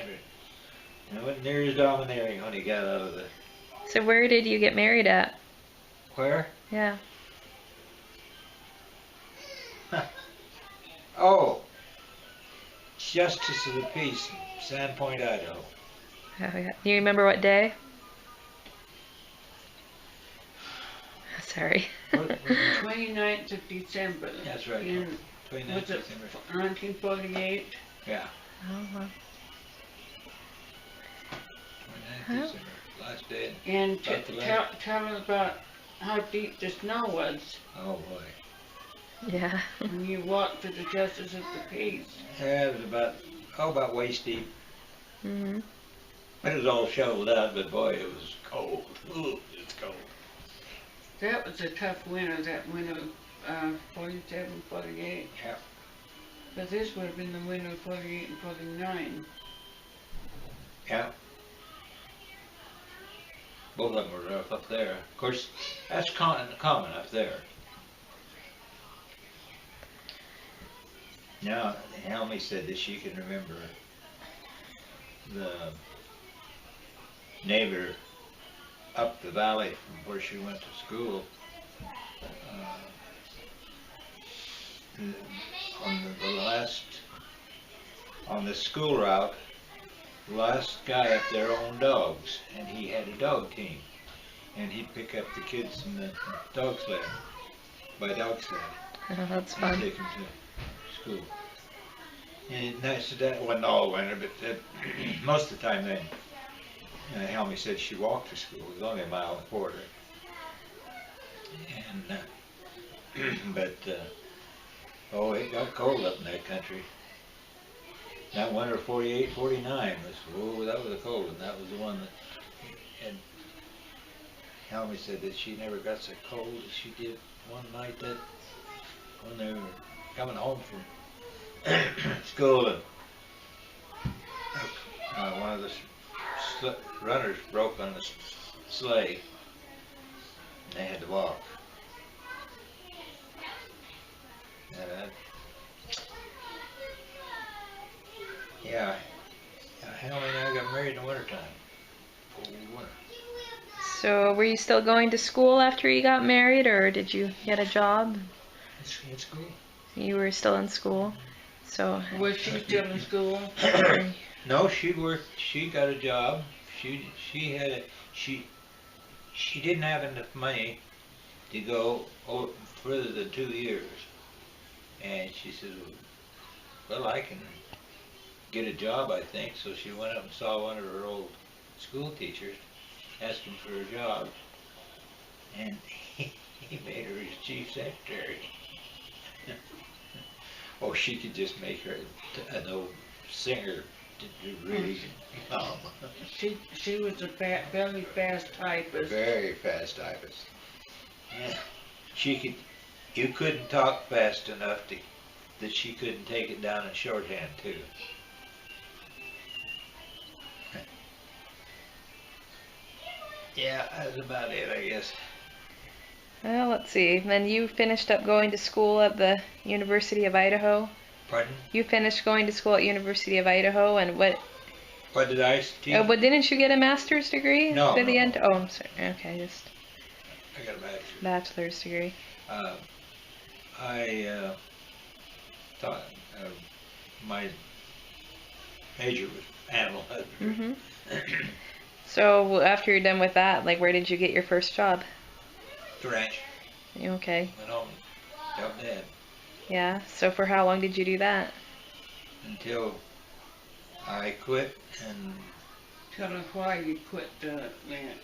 wasn't near as domineering when he got out of the. So where did you get married at? Where? Yeah. Oh, Justice of the Peace, Sandpoint, Idaho. Oh, yeah. You remember what day? Sorry. 29th of December. That's right. In, 29th was it December. 1948? Yeah. Oh, well. 29th December. Last day. And Butler. tell us about how deep the snow was Oh boy. Yeah. when you walked to the Justice of the Peace. Yeah, it was about waist deep. Mhm. It was all shoveled out, but boy, it was cold. Ooh, it's cold. That was a tough winter, that winter of 47, 48. Yeah. But this would have been the winter of 48 and 49. Yeah. Both of them were rough up there. Of course, that's common up there. Now, Helmy said that she can remember the neighbor up the valley from where she went to school. On the school route, the last guy up there owned dogs, and he had a dog team, and he'd pick up the kids in the dog sled, by dog sled. Oh, that's And fun. take them to school. And that wasn't all winter, but most of the time then, Helmy said she walked to school. It was only a mile and a quarter. And oh, it got cold up in that country. That winter of 48, 49 that was a cold one. That was the one that, and Helmy said that she never got so cold as she did one night that when they were coming home from school, and one of the runners broke on the sleigh, and they had to walk. Yeah, Helmy and I got married in the wintertime. Cold winter. So were you still going to school after you got married, or did you get a job? In school. You were still in school. So Was she still in school? No, she worked. She got a job. She had a she didn't have enough money to go further than 2 years, and she said, "Well, I can get a job, I think." So she went up and saw one of her old school teachers, asked him for a job, and he made her his chief secretary. Oh, she could just make her an old singer to really hum. She was a very fast typist. Very fast typist. Yeah. She could. You couldn't talk fast enough that she couldn't take it down in shorthand too. Yeah, that's about it, I guess. Well, let's see. Then you finished up going to school at the University of Idaho. Pardon? You finished going to school at University of Idaho, and what? What did I teach? But didn't you get a master's degree No, to the no. end? Oh, I'm sorry. Okay, just I got a bachelor's. bachelor's degree. I thought my major was animal husbandry. So after you're done with that, like, where did you get your first job? The ranch. Okay. Went home, helped Dad Yeah. So for how long did you do that? until I quit, and Tell us why you quit the ranch.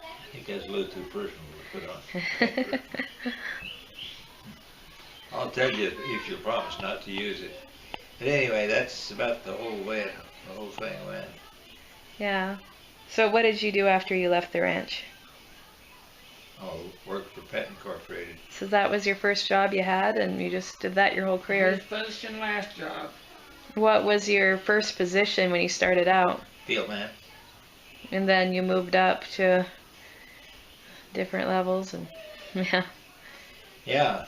I think that's a little too personal to put on. I'll tell you if you'll promise not to use it. But anyway, that's about the whole way the whole thing went. Yeah. So what did you do after you left the ranch? Oh, worked for Pet Incorporated. So that was your first job you had, and you just did that your whole career. His first and last job. What was your first position when you started out? Field man. And then you moved up to different levels, and yeah. Yeah.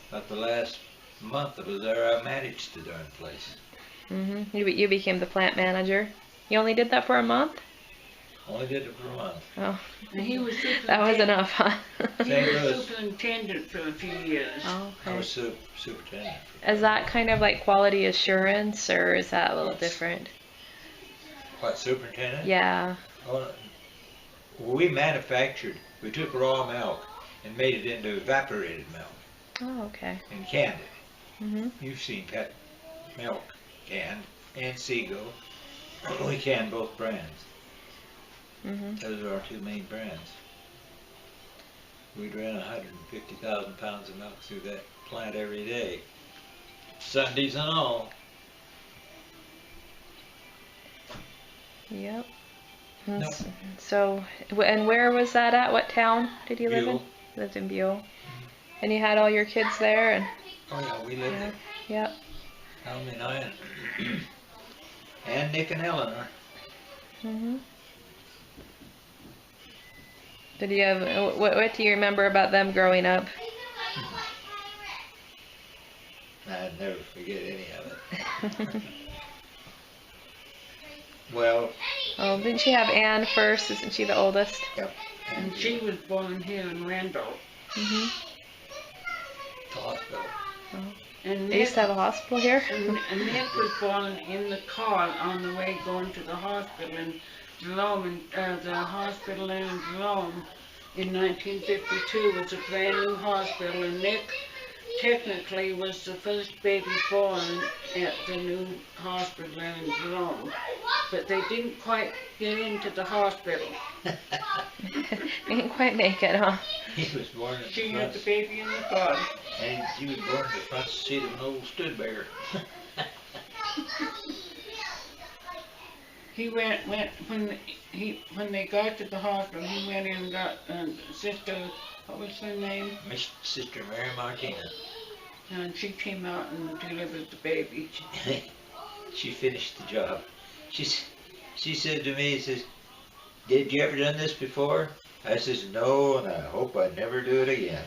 About the last month I was there, I managed the darn place. You became the plant manager. You only did that for a month? Only did it for a month. Oh, And he was that was enough, huh? He St. was Louis. superintendent for a few years. Oh, I okay. was superintendent. Is that kind of like quality assurance, or is that a little different? What, superintendent? Yeah. Oh, we took raw milk and made it into evaporated milk Oh, okay. and canned it. Mhm. You've seen Pet milk canned and Seagull. We can both brands. Mhm. Those are our two main brands. We'd run 150,000 pounds of milk through that plant every day, Sundays and all. Yep. No. So, and where was that at? What town did you live in? Buell. Lived in Buell. And you had all your kids there, and Oh yeah, we lived there. yep. Helen and I and Nick and Eleanor. Mhm. Did you have what do you remember about them growing up? I'd never forget any of it. Well, Oh, Didn't she have Anne first? Isn't she the oldest? yep. and she was born here in Randolph. Mhm. The hospital. And They used to have a hospital here. and Nick was born in the car on the way going to the hospital in Jerome, and the hospital in Jerome in 1952 was a brand new hospital, and Nick technically was the first baby born at the new hospital in Jerome, but they didn't quite get into the hospital. Didn't quite make it, huh? He was born in She the had the front, baby in the car. and she was born in the front seat of an old Studebaker. He went when they got to the hospital. He went in and got sister. What was her name? Miss Sister Mary Martina. And she came out and delivered the baby. She finished the job. She said to me, says, "Did you ever done this before?" I says, "No, and I hope I never do it again."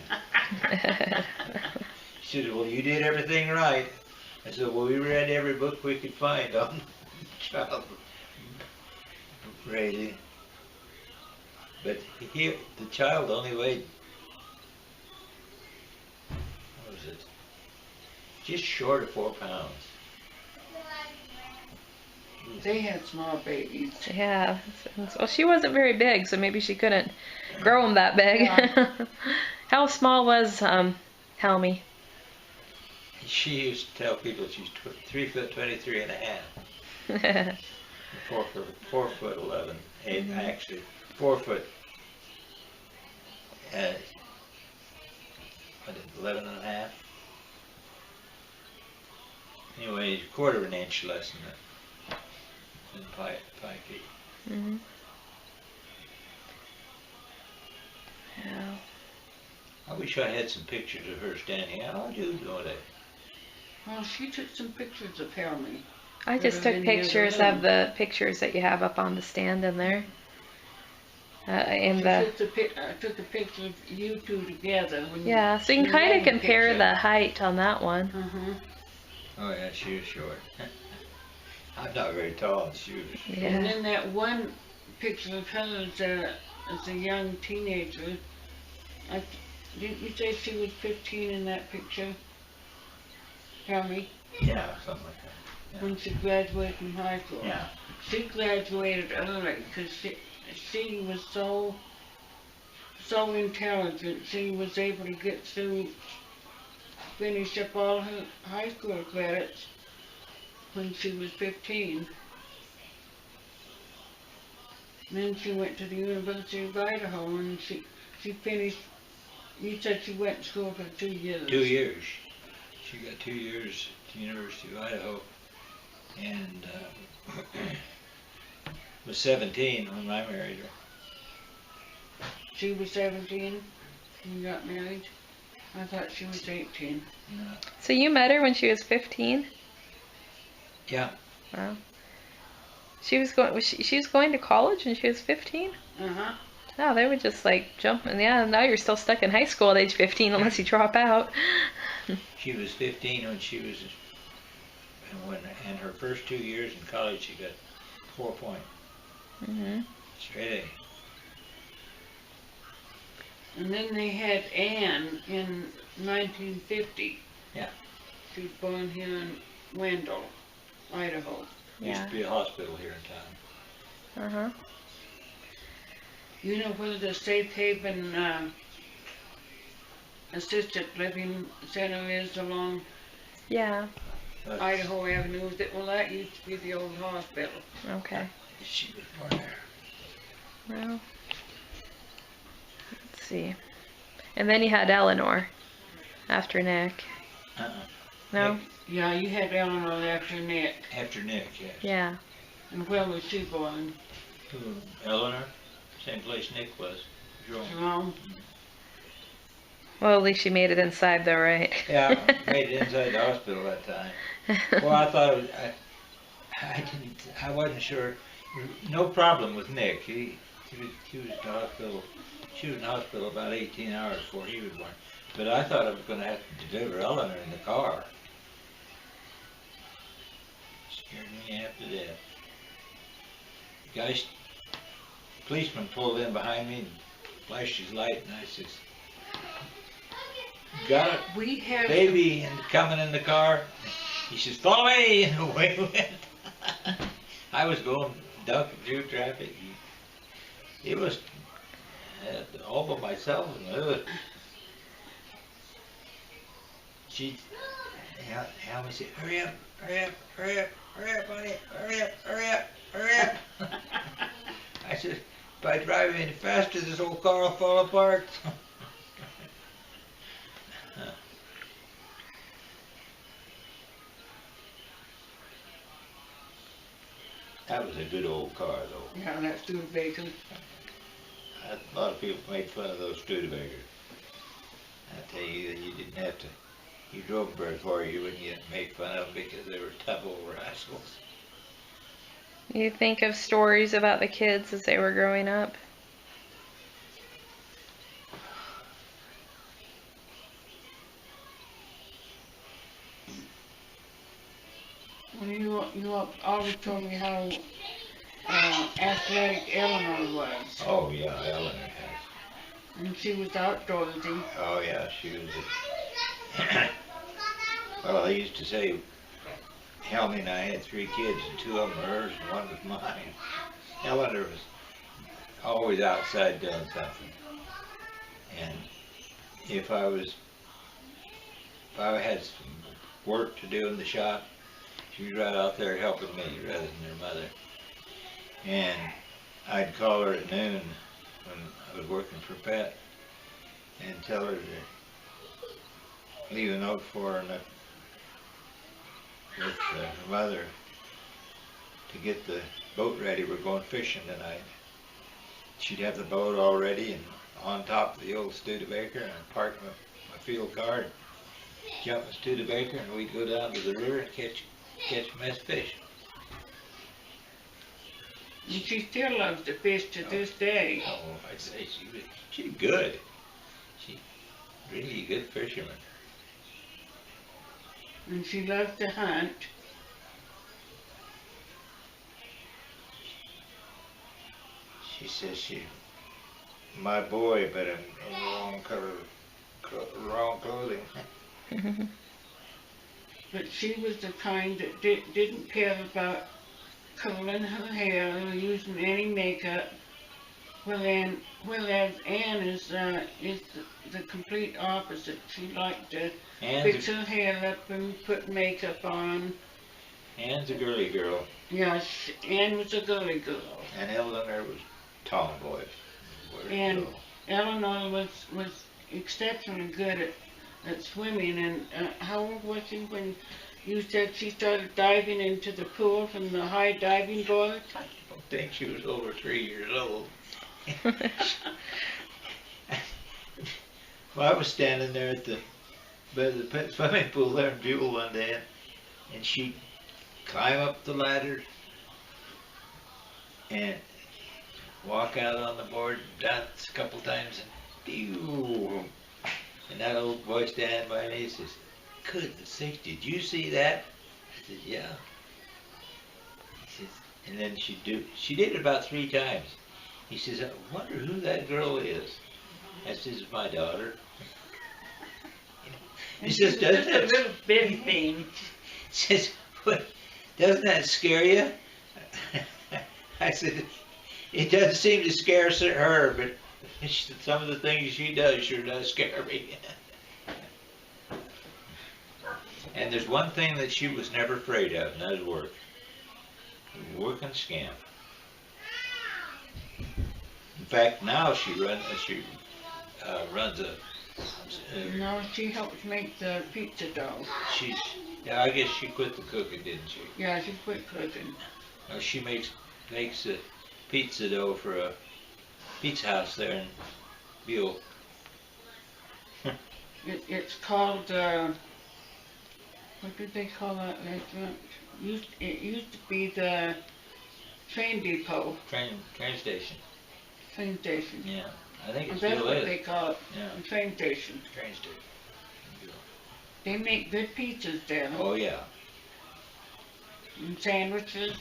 She said, "Well, you did everything right." I said, "Well, we read every book we could find on child raising." But the child only weighed, what was it? Just short of 4 pounds. They had small babies. Yeah. Well, she wasn't very big, so maybe she couldn't grow them that big. Yeah. How small was Helmy? She used to tell people she's 3 foot 23 and a half. 4 foot 11. Actually, 4 foot. What is it, 11 and a half? Anyway, a quarter of an inch less than Pikey. Mm-hmm. Yeah. I wish I had some pictures of her standing out. I do know that. Well, she took some pictures of Helmy. I just took pictures of the pictures that you have up on the stand in there. I took a picture of you two together. Yeah, so you can kind of compare the height on that one. Uh-huh. Oh yeah, she was short. I'm not very tall, and she was. Yeah. And then that one picture of her as a young teenager. Didn't you say she was 15 in that picture? Helmy? Yeah, something like that. Yeah. When she graduated from high school. Yeah. She graduated early because she was so intelligent. She was able to get through, finish up all her high school credits when she was 15. And then she went to the University of Idaho and she finished. You said she went to school for 2 years. 2 years. She got 2 years at the University of Idaho, and was 17 when I married her. She was 17 when you got married? I thought she was 18. No. So you met her when she was 15? Yeah. Wow. She was going to college when she was 15? Uh-huh. No, they would just like jump, and yeah, now you're still stuck in high school at age 15 unless you drop out. She was 15 when she was, in her first 2 years in college, she got 4 points. Mm-hmm. Straight A. And then they had Anne in 1950. Yeah. She was born here in Wendell, Idaho. Used to be a hospital here in town. Uh-huh. You know where the Safe Haven assisted living center is along Yeah. Idaho Avenue? That used to be the old hospital. Okay. She was born there. Well, let's see. And then you had Eleanor after Nick. Uh-uh. No? Nick, Yeah, you had Eleanor after Nick. after Nick, yes. Yeah. And where was she born? Who, Eleanor? Same place Nick was. Jerome. Jerome? Well, at least she made it inside though, right? Yeah, made it inside the hospital that time. Well, I thought it was, I wasn't sure. No problem with Nick. He was in the hospital. She was in the hospital about 18 hours before he was born. But I thought I was going to have to deliver Eleanor in the car. Scared me half to death. The guy, policeman pulled in behind me and flashed his light, and I says, "Got it, We had baby," and coming in the car. He says, "Follow me," and away we went. I was going ducking through traffic. It was all by myself. And she, Alma said, "Hurry up, hurry up, hurry up, hurry up, honey, hurry up, hurry up, hurry up." I said, "If I drive any faster, this old car will fall apart." That was a good old car, though. Yeah, that Studebaker. A lot of people made fun of those Studebakers. I tell you, you didn't have to. You drove them very far, you wouldn't get made fun of them because they were tough old rascals. You think of stories about the kids as they were growing up? Well, you always told me how athletic Eleanor was. Oh yeah, Eleanor has. And she was outdoorsy. Oh yeah, she was. Well, they used to say Helmy and I had 3 kids, and 2 of them were hers and 1 was mine. Eleanor was always outside doing something. And if I had some work to do in the shop, she was right out there helping me rather than her mother. And I'd call her at noon when I was working for Pat and tell her to leave a note for her with her mother to get the boat ready. We're going fishing tonight. She'd have the boat all ready and on top of the old Studebaker, and I'd park my field car and jump in Studebaker, and we'd go down to the river and catch a mess of fish. And she still loves to fish to this day. Oh, I'd say she's good. She's really a good fisherman. And she loves to hunt. She says she's my boy, but I'm in the wrong color, wrong clothing. But she was the kind that didn't care about coloring her hair or using any makeup. Whereas Ann is the complete opposite. She liked to fix her hair up and put makeup on. Ann's a girly girl. Yes, Ann was a girly girl. And Eleanor was tomboy. And Eleanor was exceptionally good at swimming. And how old was she when you said she started diving into the pool from the high diving board? I don't think she was over 3 years old. Well, I was standing there by the swimming pool there in Buell one day, and she'd climb up the ladder and walk out on the board, dance a couple times, and pew. And that old boy standing by me says, "Goodness sake, did you see that?" I said, "Yeah." He says, and then she did it about 3 times. He says, "I wonder who that girl is." I says, "My daughter." He says, "Doesn't that..." a little big thing. Says, "What? Doesn't that scare you?" I said, "It doesn't seem to scare her, but some of the things she does sure does scare me." And there's one thing that she was never afraid of, and that is work. Work and scamp. In fact, now she runs a. No, she helps make the pizza dough. Yeah, I guess she quit the cooking, didn't she? Yeah, she quit cooking. She makes a pizza dough for a pizza house there in Buell. It's called, what did they call that restaurant? It used to be the train depot. Train station. Train station. Yeah, I think it That's still what is. they call it, Yeah, the train station. train station. They make good pizzas there. Oh yeah. And sandwiches.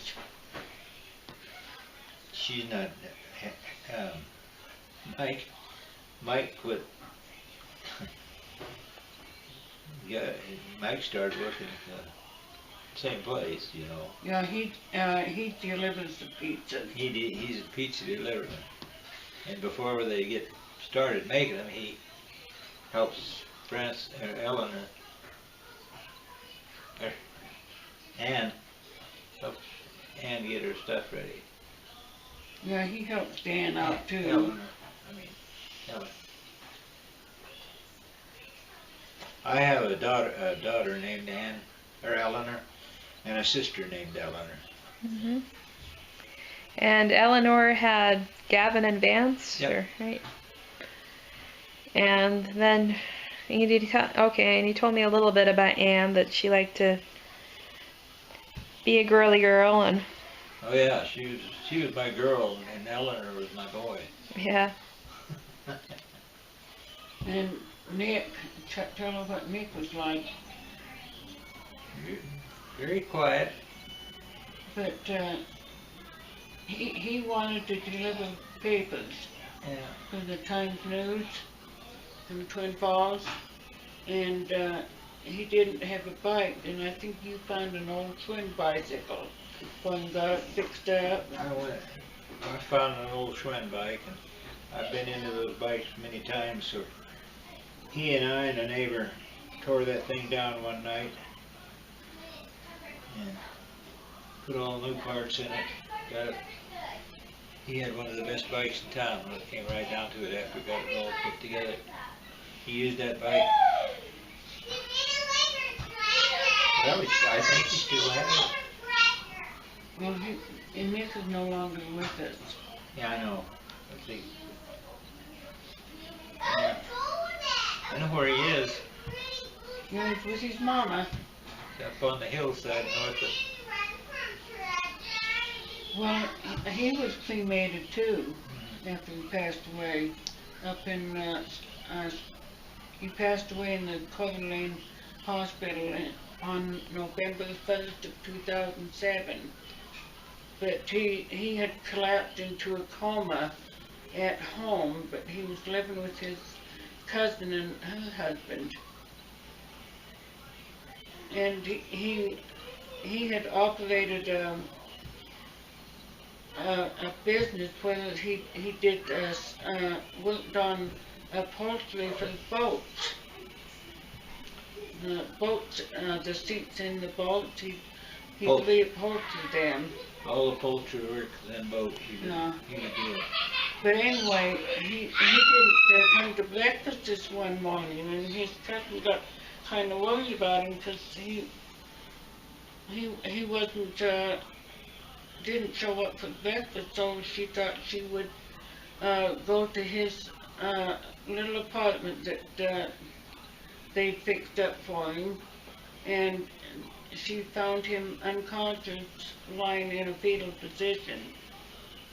She's not. Mike quit. Yeah, Mike started working at the same place, you know. Yeah, he delivers the pizzas. He's a pizza deliverer. And before they get started making them, he helps Vance or Eleanor and helps Ann get her stuff ready. Yeah, he helps Dan out too. Eleanor. I have a daughter named Ann, or Eleanor, and a sister named Eleanor. Mm-hmm. And Eleanor had Gavin and Vance, Yep. right? And then and he told me a little bit about Ann, that she liked to be a girly girl, and Oh yeah, she was my girl, and Eleanor was my boy. yeah. And Nick, tell her what Nick was like. Very quiet. But he wanted to deliver papers Yeah. for the Times News from Twin Falls, and he didn't have a bike, and I think you found an old twin bicycle and got it fixed up. I found an old Schwinn bike, and I've been into those bikes many times, so he and I and a neighbor tore that thing down one night and put all new parts in it. Got it. He had one of the best bikes in town when it came right down to it after we got it all put together. He used that bike. Well, I think he still has it. Well, and Nick is no longer with us. Yeah, I know. Let's see. Yeah. I know where he is. Yeah, he's with his mama. Up on the hillside north of. Well, he was cremated too after he passed away. Up in, he passed away in the Coeur Lane Hospital on November 1st of 2007. But he had collapsed into a coma at home, but he was living with his cousin and her husband. And he had operated a business where he did worked on upholstery for the boats. The boats, the seats in the boats, he reupholstered them. All the poultry work then boat he would do. But anyway, he didn't come to breakfast this one morning, and his cousin got kind of worried about him because he wasn't didn't show up for breakfast, so she thought she would go to his little apartment that they fixed up for him, and she found him unconscious, lying in a fetal position.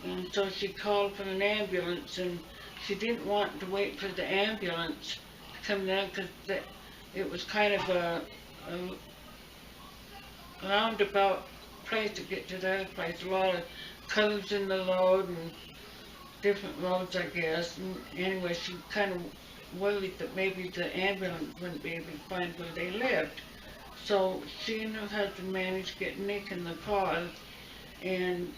And so she called for an ambulance, and she didn't want to wait for the ambulance to come down because it was kind of a roundabout place to get to the other place. A lot of curves in the road and different roads, I guess. And anyway, she kind of worried that maybe the ambulance wouldn't be able to find where they lived. So she and her husband managed to get Nick in the car, and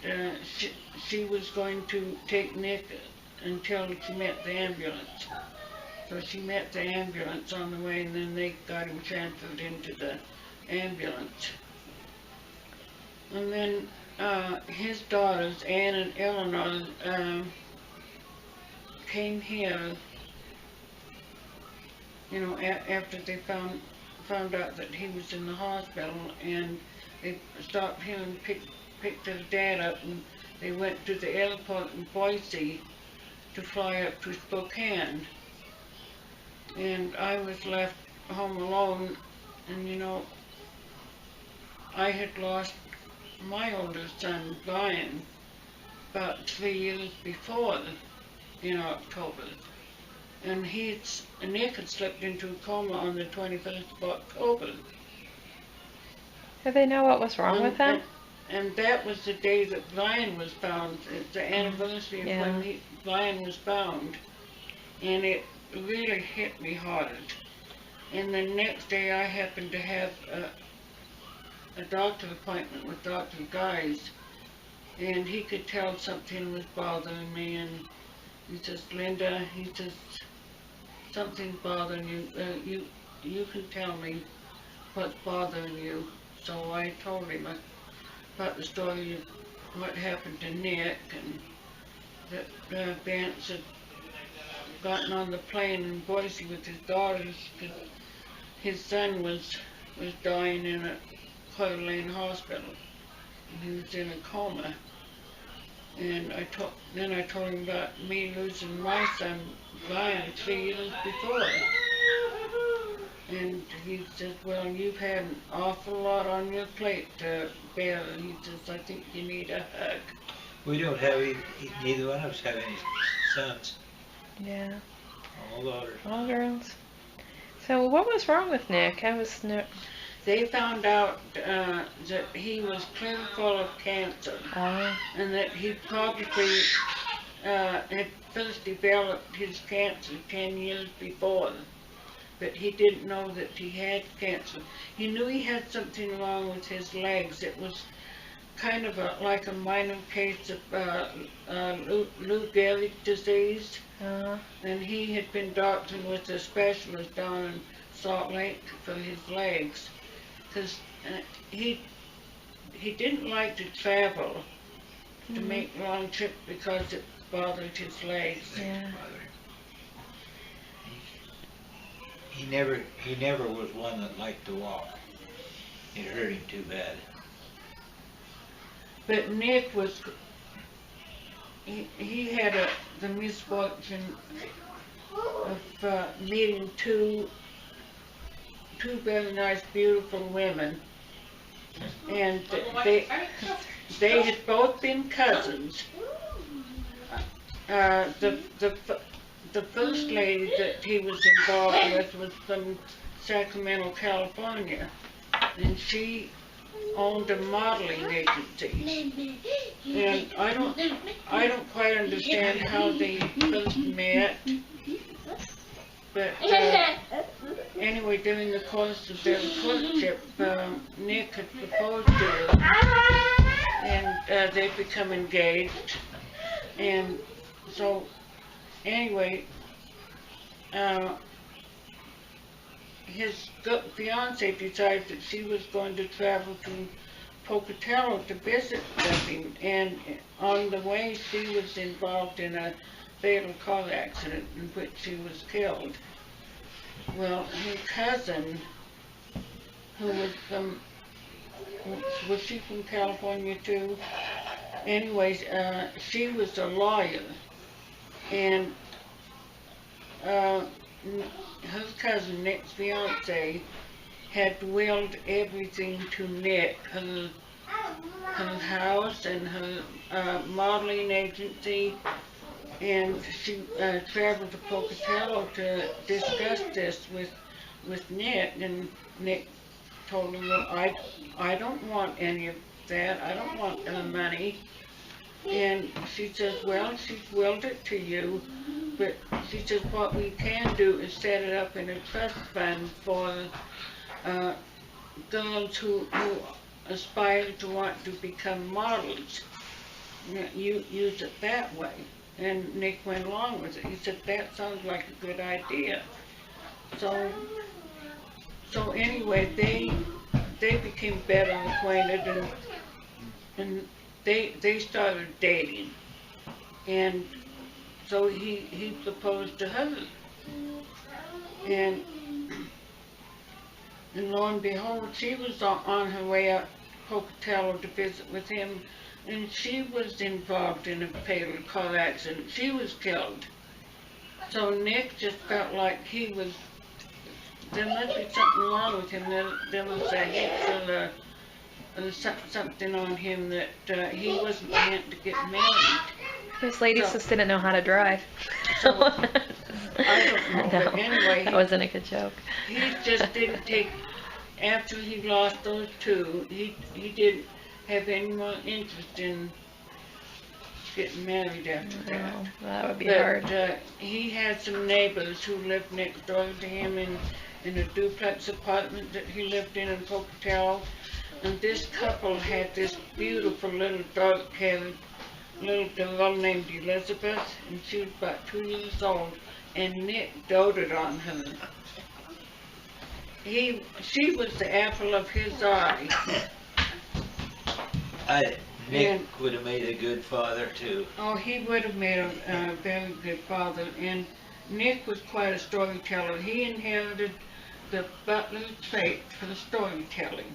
she was going to take Nick until she met the ambulance. So she met the ambulance on the way, and then they got him transferred into the ambulance. And then his daughters, Anne and Eleanor, came here, you know, after they found out that he was in the hospital, and they stopped him and picked his dad up, and they went to the airport in Boise to fly up to Spokane. And I was left home alone, and you know, I had lost my oldest son, Brian, about 3 years before, in October. And Nick had slipped into a coma on the 21st of October. Did they know what was wrong with him? And that was the day that Brian was found. It's the anniversary of when Brian was found. And it really hit me hard. And the next day I happened to have a doctor appointment with Dr. Guys. And he could tell something was bothering me. And he says, Linda, he says, something's bothering you. You can tell me what's bothering you. So I told him about the story of what happened to Nick, and that Vance had gotten on the plane in Boise with his daughters because his son was dying in a Coeur Lane hospital. He was in a coma. And then I told him about me losing my son, Brian, 3 years before. And he says, well, you've had an awful lot on your plate to bear. And he says, I think you need a hug. We don't have neither one of us have any sons. Yeah. All daughters. All girls. So what was wrong with Nick? They found out that he was clear full of cancer, and that he probably had first developed his cancer 10 years before. but he didn't know that he had cancer. He knew he had something wrong with his legs. It was kind of like a minor case of Lou Gehrig's disease. And he had been doctoring with a specialist down in Salt Lake for his legs, because he didn't like to travel to make long trips because it bothered his legs. Yeah. He never was one that liked to walk. It hurt him too bad. But Nick was, he had the misfortune of meeting two very nice, beautiful women, and they had both been cousins. The first lady that he was involved with was from Sacramento, California, and she owned a modeling agency. And I don't quite understand how they first met, but anyway, during the course of their courtship, Nick had proposed to her, and they'd become engaged. And so, anyway, his fiance decided that she was going to travel to Pocatello to visit with him, and on the way she was involved in a fatal car accident in which she was killed. Well, her cousin, who was she from California too? Anyways, she was a lawyer, and her cousin, Nick's fiance, had willed everything to Nick, her house and her modeling agency, and she traveled to Pocatello to discuss this with Nick, and Nick told her, well, I don't want any of that, I don't want the money. And she says, well, she's willed it to you, but she says what we can do is set it up in a trust fund for girls who aspire to want to become models. You use it that way. And Nick went along with it. He said, that sounds like a good idea. So anyway, they became better acquainted, and they started dating. And so he proposed to her. And lo and behold, she was on her way out to Pocatello to visit with him, and she was involved in a fatal car accident. She was killed. So Nick just felt like there must be something wrong with him. There was a hit something on him that he wasn't meant to get married. Those ladies just didn't know how to drive. So, I don't know, No, but anyway, that wasn't a good joke. He just didn't take, after he lost those two, he didn't have any more interest in getting married after that. Oh, that would be But hard. he had some neighbors who lived next door to him in a duplex apartment that he lived in Pocatello. And this couple had this beautiful little dark-haired little girl named Elizabeth, and she was about 2 years old, and Nick doted on her. She was the apple of his eye. Nick would have made a good father too. Oh, he would have made a very good father, and Nick was quite a storyteller. He inherited the Butler trait for the storytelling.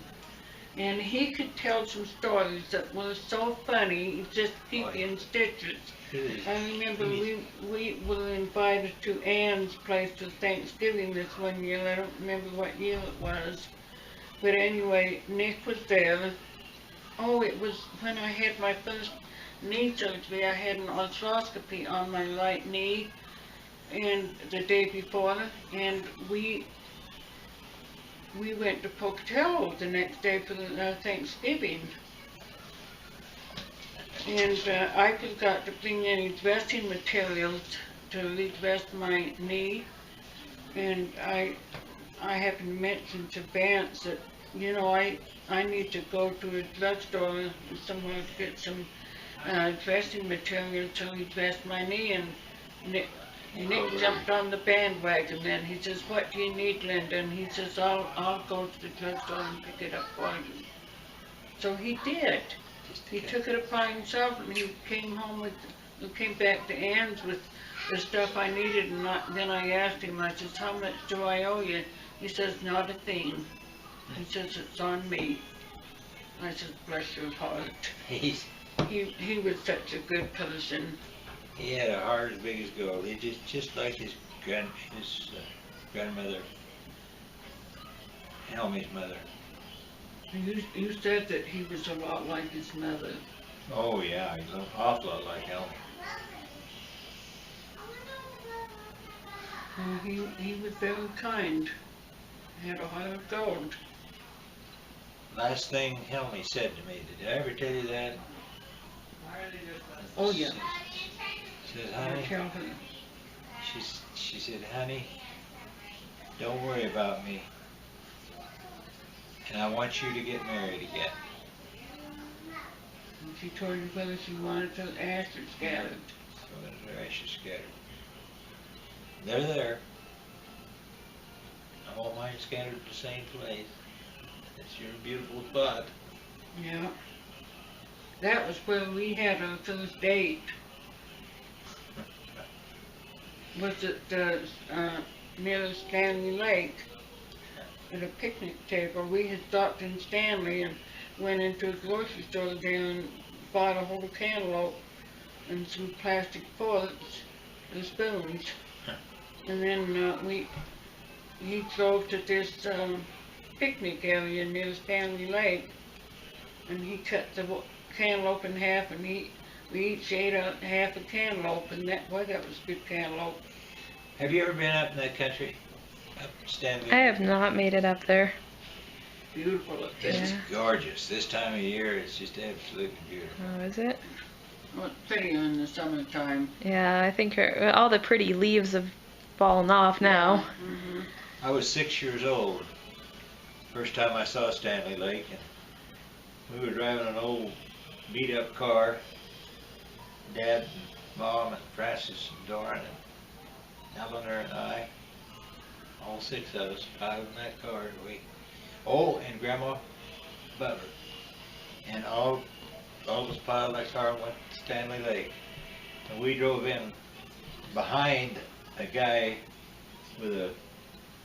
And he could tell some stories that were so funny, just keep you in stitches. I remember we were invited to Ann's place for Thanksgiving this one year. I don't remember what year it was. But anyway, Nick was there. Oh, it was when I had my first knee surgery. I had an arthroscopy on my right knee, and the day before, and we went to Pocatello the next day for Thanksgiving. And I forgot to bring any dressing materials to redress my knee. And I happened to mention to Vance that, you know, I need to go to a drugstore somewhere to get some dressing material to dress my knee, and Nick jumped on the bandwagon then. He says, what do you need, Linda? And he says, I'll go to the drugstore and pick it up for you. So he did. He took it upon himself, and he came back to Ann's with the stuff I needed, and then I asked him, I says, how much do I owe you? He says, not a thing. He says, it's on me. I said, bless your heart. He was such a good person. He had a heart as big as gold. He just like his grandmother, Helmy's mother. You said that he was a lot like his mother. Oh yeah, he's an awful lot like Helmy. He was very kind. Had a heart of gold. Last thing Helmy said to me, did I ever tell you that? Oh yeah. She said, honey, Tell her. she said, honey, don't worry about me. And I want you to get married again. And she told you whether she wanted her ashes scattered. So their ashes scattered. They're there. I want mine scattered at the same place. It's your beautiful spot. Yeah. That was where we had our first date. Was at near Stanley Lake at a picnic table. We had stopped in Stanley and went into a grocery store there and bought a whole cantaloupe and some plastic forks and spoons. And then he drove to this picnic area near Stanley Lake, and he cut the cantaloupe in half, and we each ate half a cantaloupe, and that was good cantaloupe. Have you ever been up in that country? Up in Stanley? I have not made it up there. Beautiful up there. It's gorgeous. This time of year, it's just absolutely beautiful. Oh, is it? Well, it's prettier in the summertime. Yeah, I think all the pretty leaves have fallen off now. Mm-hmm. I was 6 years old. First time I saw Stanley Lake, and we were driving an old beat-up car. Dad, and Mom, and Francis, and Doran, and Eleanor, and I. All 6 of us, 5 in that car. And Grandma Butler. And all of us piled in that car and went to Stanley Lake. And we drove in behind a guy with a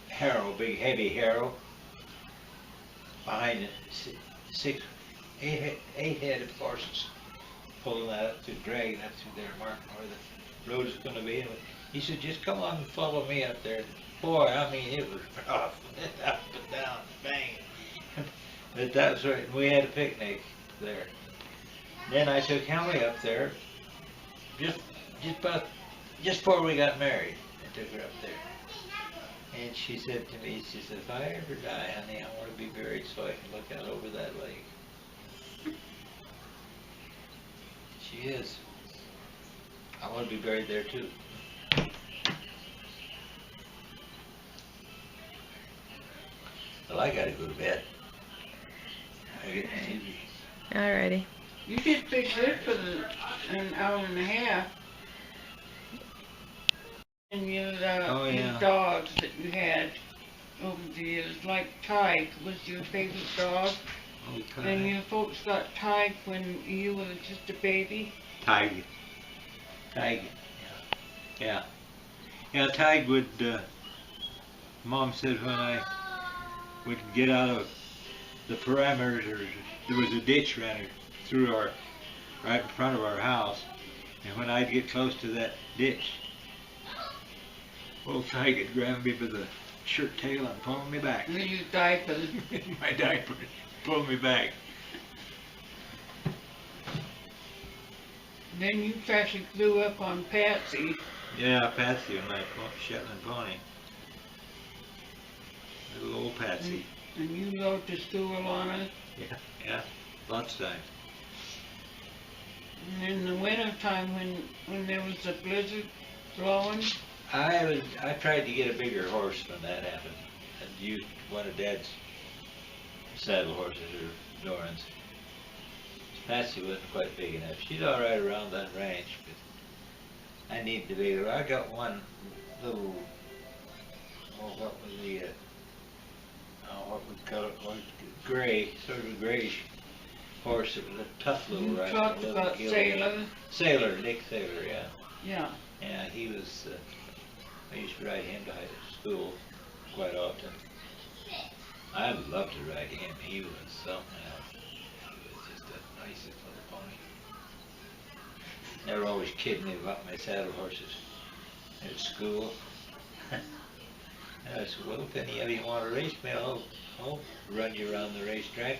harrow, big heavy harrow, behind it, eight head of horses, pulling that up through, dragging up through there, marking where the road is going to be. And he said, just come on and follow me up there. Boy, I mean, it was rough, up and down, bang. But that was right. We had a picnic there. Then I took Helmy up there, just before we got married. I took her up there. And she said to me, she said, if I ever die, honey, I want to be buried so I can look out over that lake. She is. I want to be buried there too. Well, I gotta go to bed. I get TV. Alrighty. You did big lift for an hour and a half. And your dogs that you had over the years, like Tige was your favorite dog. Oh, Tige. And your folks got Tige when you were just a baby. Tige. Yeah. Yeah, Tige would, Mom said when I would get out of the perimeters, there was a ditch right in front of our house, and when I'd get close to that ditch, old Tige would grab me by the shirt tail and pull me back. And your diapers. My diaper, pull me back. Then you actually flew up on Patsy. Yeah, Patsy and my Shetland pony. Little old Patsy. And you rode to school on her. Yeah, lots of times. And in the winter time when there was a blizzard blowing, I tried to get a bigger horse when that happened. I used one of Dad's saddle horses, or Doran's. Patsy wasn't quite big enough. She's all right around that range, but I need the bigger. I got one little, what was the, what we call it, gray, sort of a grayish horse. It was a tough little You rider. talked little about gilded. Sailor. Sailor, Nick Sailor, yeah. Yeah. Yeah, he was, I used to ride him to school quite often. I loved to ride him. He was something else. He was just the nicest little pony. They were always kidding me about my saddle horses at school. And I said, well, if any of you want to race me, I'll run you around the racetrack.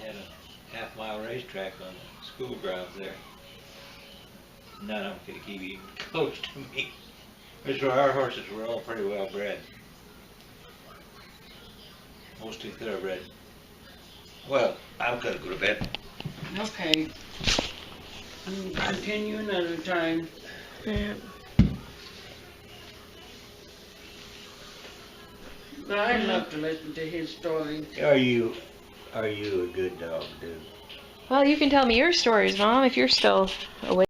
Had a half-mile racetrack on the school grounds there. None of them could keep even close to me. Which were our horses were all pretty well bred. Mostly thoroughbred. Well, I'm gonna go to bed. Okay. And continue another time. Yeah. But I'd love to listen to his story. Are you a good dog, dude? Well, you can tell me your stories, Mom, if you're still awake.